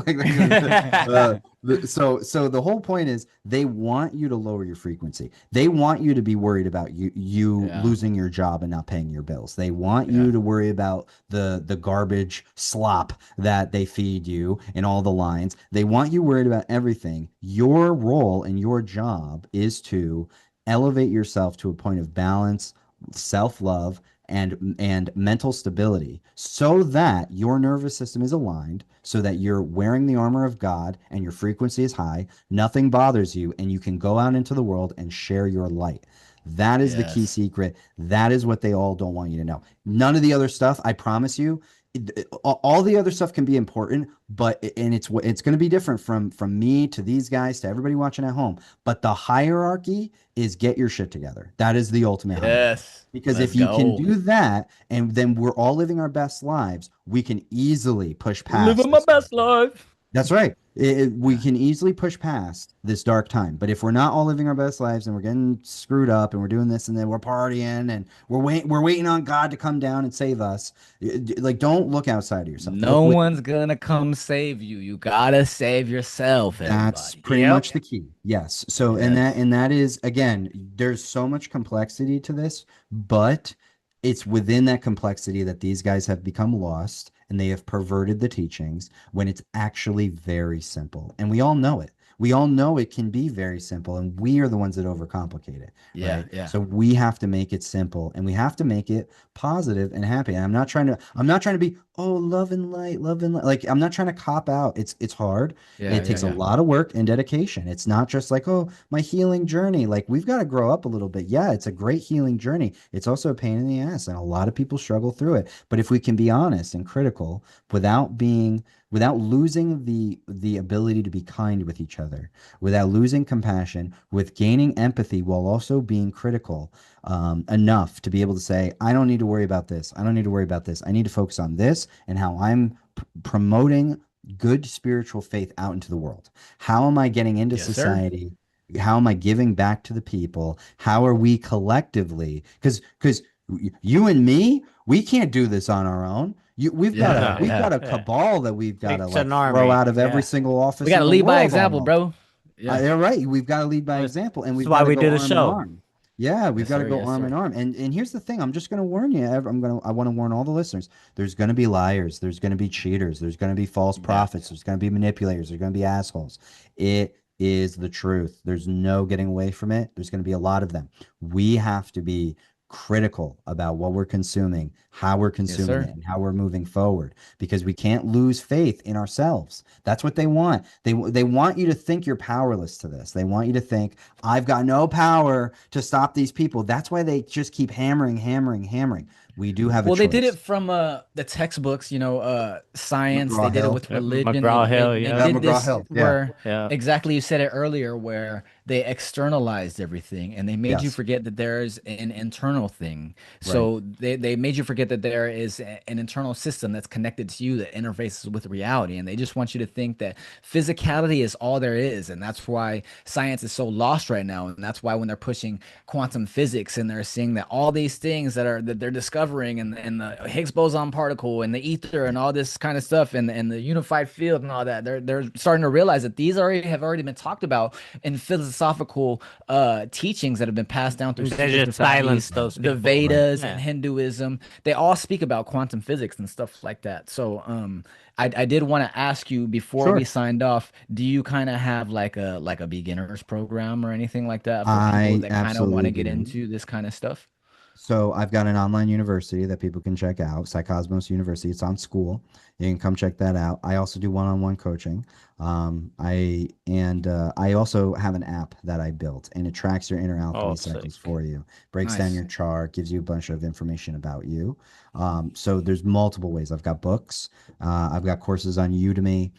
Like, so the whole point is they want you to lower your frequency. They want you to be worried about you
Yeah.
losing your job and not paying your bills. They want
Yeah.
you to worry about the garbage slop that they feed you and all the lines. They want you worried about everything. Your role and your job is to elevate yourself to a point of balance, self-love, and mental stability, so that your nervous system is aligned, so that you're wearing the armor of God and your frequency is high, nothing bothers you, and you can go out into the world and share your light. That is the key
Yes.
secret. That is what they all don't want you to know. None of the other stuff, I promise you, all the other stuff can be important, but it's going to be different from me to these guys to everybody watching at home. But the hierarchy is get your shit together. That is the ultimate hierarchy.
Yes.
Because
Let's
if you can
go.
do that, and then we're all living our best lives, we can easily push past
Living my
this dark
best
time.
life.
That's right. We
Yeah.
can easily push past this dark time. But if we're not all living our best lives and we're getting screwed up and we're doing this and then we're partying and we're waiting on God to come down and save us, like don't look outside of yourself.
No
Look within.
one's gonna come save you. You gotta save yourself,
That's
everybody.
pretty
Yep.
much the key. Yes. So
Yes.
and that is again, there's so much complexity to this, but it's within that complexity that these guys have become lost and they have perverted the teachings when it's actually very simple. And we all know it. We all know it can be very simple, and we are the ones that overcomplicate it,
Yeah.
right?
Yeah.
So we have to make it simple and we have to make it positive and happy. And I'm not trying to be, oh, love and light, love and light. Like I'm not trying to cop out. It's hard.
Yeah.
It
Yeah.
takes a
Yeah.
lot of work and dedication. It's not just like, oh, my healing journey. Like we've got to grow up a little bit. Yeah, it's a great healing journey. It's also a pain in the ass, and a lot of people struggle through it. But if we can be honest and critical without losing the ability to be kind with each other, without losing compassion, with gaining empathy while also being critical enough to be able to say, I don't need to worry about this. I don't need to worry about this. I need to focus on this and how I'm promoting good spiritual faith out into the world? How am I getting into
Yes, sir.
society? How am I giving back to the people? How are we collectively? Because you and me, we can't do this on our own.
Yeah,
We've
yeah.
got a
Yeah.
cabal that we've got to
It's
like
an
throw
army.
out of every
Yeah.
single
We
office
got
in
to
the
lead by
world
example,
almost.
bro. Yeah.
They're right. We've got to lead by
That's
example, and we've
why
got to
we
go
do the
arm in
show.
arm. Yeah, we've
Yes,
got to
sir.
go
Yes,
arm in
sir.
arm. And here's the thing. I'm just going to warn you. I want to warn all the listeners. There's going to be liars. There's going to be cheaters. There's going to be false
Yeah.
prophets. There's going to be manipulators. There's going to be assholes. It is the truth. There's no getting away from it. There's going to be a lot of them. We have to be critical about what we're consuming, how we're
Yes,
consuming
sir.
it, and how we're moving forward because we can't lose faith in ourselves. That's what they want. They want you to think you're powerless to this. They want you to think I've got no power to stop these people. That's why they just keep hammering, hammering, hammering. We do have a
Well, they did it
choice.
from the textbooks, science. They
McGraw
did it
Hill.
with religion. They
McGraw
they
Hill.
they
Yeah.
Yeah,
did
McGraw
this
Hill. Yeah.
where
Yeah.
exactly you said it earlier, where they externalized everything and they made you
Yes.
forget that there's an internal thing.
Right.
So they made you forget that there is an internal system that's connected to you that interfaces with reality. And they just want you to think that physicality is all there is. And that's why science is so lost right now. And that's why when they're pushing quantum physics and they're seeing that all these things that they're discovering and the Higgs boson particle and the ether and all this kind of stuff and the unified field and all that, they're starting to realize that these already have already been talked about in philosophical teachings that have been passed down through
They
secret
just silence
societies,
those
the
people.
Right.
Vedas and
Yeah.
Hinduism. They all speak about quantum physics and stuff like that. So I did want to ask you before we
Sure.
signed off, do you kind of have like a beginners program or anything like that for people
I
that kind of want
absolutely
to get
do.
into this kind of stuff?
So I've got an online university that people can check out, Psycosmos University. It's on Skool. You can come check that out. I also do one-on-one coaching. I also have an app that I built, and it tracks your inner
Oh,
alchemy cycles
sick.
for you, breaks down
Nice.
your chart, gives you a bunch of information about you. So there's multiple ways. I've got books. I've got courses on Udemy.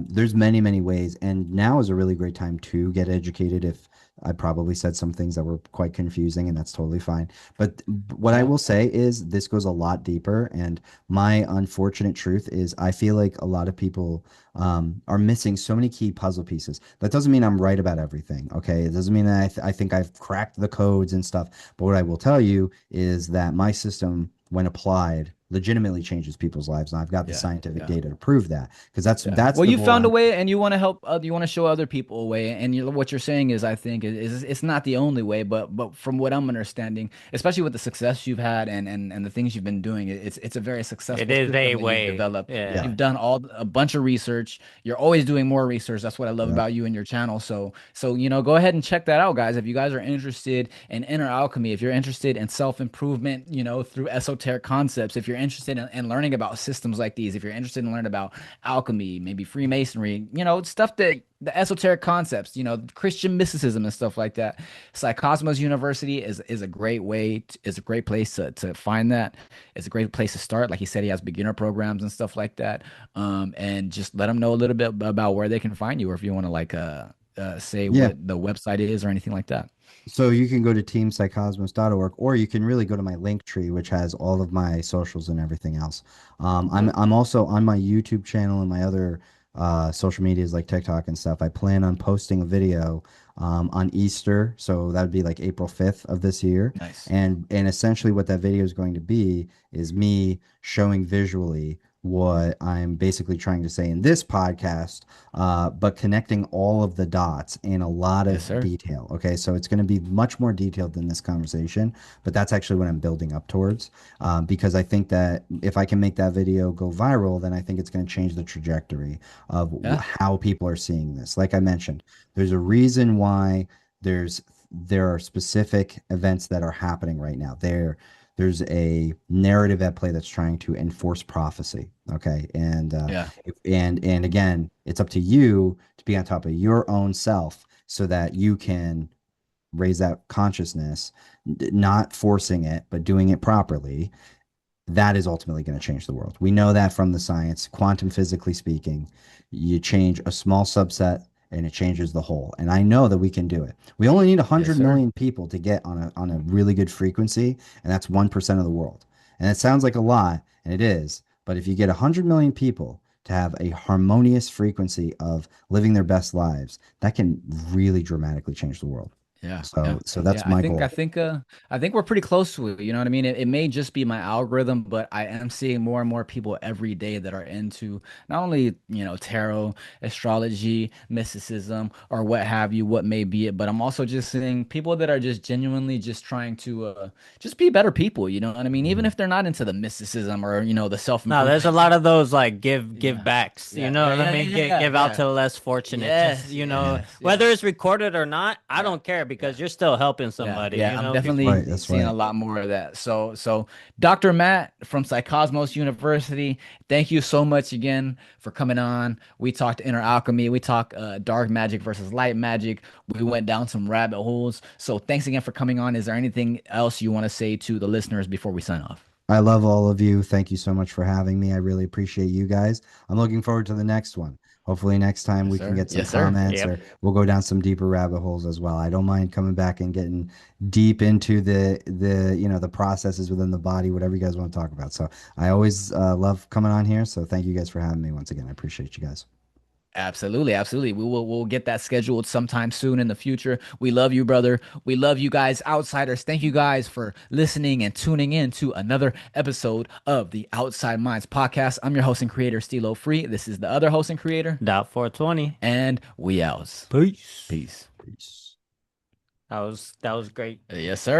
There's many, many ways, and now is a really great time to get educated. If I probably said some things that were quite confusing, and that's totally fine. But what I
Yeah.
will say is this goes a lot deeper. And my unfortunate truth is I feel like a lot of people are missing so many key puzzle pieces. That doesn't mean I'm right about everything. Okay. It doesn't mean that I think I've cracked the codes and stuff. But what I will tell you is that my system, when applied, legitimately changes people's lives. And I've got the
Yeah.
scientific
Yeah.
data to prove that because
Yeah.
that's
Well,
the
you
goal.
found a way, and you want to help. You want to show other people a way, and what you're saying is, I think, is it's not the only way, but from what I'm understanding, especially with the success you've had and the things you've been doing, it's a very
It
successful
is a
system that you've
way.
developed.
Yeah.
Yeah.
You've done a bunch of research. You're always doing more research. That's what I love
Yeah.
about you and your channel. So go ahead and check that out, guys. If you guys are interested in inner alchemy, if you're interested in self improvement, through esoteric concepts, if you're interested in learning about systems like these, if you're interested in learning about alchemy, maybe Freemasonry, stuff that the esoteric concepts, Christian mysticism and stuff like that. Psycosmos University is a great is a great place to find that. It's a great place to start. Like he said, he has beginner programs and stuff like that. And just let them know a little bit about where they can find you, or if you want to say
Yeah.
what the website is or anything like that.
So you can go to teampsychosmos.org, or you can really go to my link tree, which has all of my socials and everything else.
Cool.
I'm also on my YouTube channel and my other social medias like TikTok and stuff. I plan on posting a video on Easter, so that would be like April 5th of this year.
Nice.
And essentially what that video is going to be is me showing visually what I'm basically trying to say in this podcast, but connecting all of the dots in a lot
Yes,
of
sir.
detail. Okay, so it's going to be much more detailed than this conversation, but that's actually what I'm building up towards, because I think that if I can make that video go viral, then I think it's going to change the trajectory of
Yeah.
how people are seeing this. Like I mentioned, there's a reason why there are specific events that are happening right now. There's a narrative at play that's trying to enforce prophecy. Okay.
Yeah.
And again, it's up to you to be on top of your own self so that you can raise that consciousness, not forcing it, but doing it properly. That is ultimately going to change the world. We know that from the science, quantum physically speaking, you change a small subset and it changes the whole. And I know that we can do it. We only need
Yes,
100
sir.
million people to get on a really good frequency, and that's 1% of the world. And it sounds like a lot, and it is, but if you get 100 million people to have a harmonious frequency of living their best lives, that can really dramatically change the world.
Yeah, yeah,
So that's
yeah. I
my
think I
goal.
think I think we're pretty close to it. You know what I mean? It may just be my algorithm, but I am seeing more and more people every day that are into not only, tarot, astrology, mysticism, or what have you, what may be it, but I'm also just seeing people that are just genuinely just trying to just be better people. You know what I mean? Even
Mhm.
if they're not into the mysticism or the
No, there's a
self-improvement.
lot of those like give
Yeah.
backs, you
Yeah,
know
yeah,
what I
yeah,
mean?
yeah,
Give out
yeah.
to the less fortunate. Just,
Yes, yes,
whether
yes.
it's recorded or not, I
Yeah.
don't care
Yeah.
because you're still helping
Yeah,
somebody,
yeah, I'm
That's
definitely
right. That's
seeing a
right.
lot more of that. So Dr. Matt from Psycosmos University, thank you so much again for coming on. We talked inner alchemy, we talked dark magic versus light magic. We went down some rabbit holes. So thanks again for coming on. Is there anything else you want to say to the listeners before we sign off?
I love all of you. Thank you so much for having me. I really appreciate you guys. I'm looking forward to the next one. Hopefully, next time
Yes,
we can
sir.
get some
Yes, sir.
comments
Yep.
or we'll go down some deeper rabbit holes as well. I don't mind coming back and getting deep into the processes within the body, whatever you guys want to talk about. So I always love coming on here. So thank you guys for having me once again. I appreciate you guys.
Absolutely, absolutely. We'll get that scheduled sometime soon in the future. We love you, brother. We love you guys, outsiders. Thank you guys for listening and tuning in to another episode of the Outside Minds podcast. I'm your host and creator, Stilo Free. This is the other host and creator,
Dot 420.
and we out.
Peace.
Peace.
Peace.
That was great.
Yes, sir.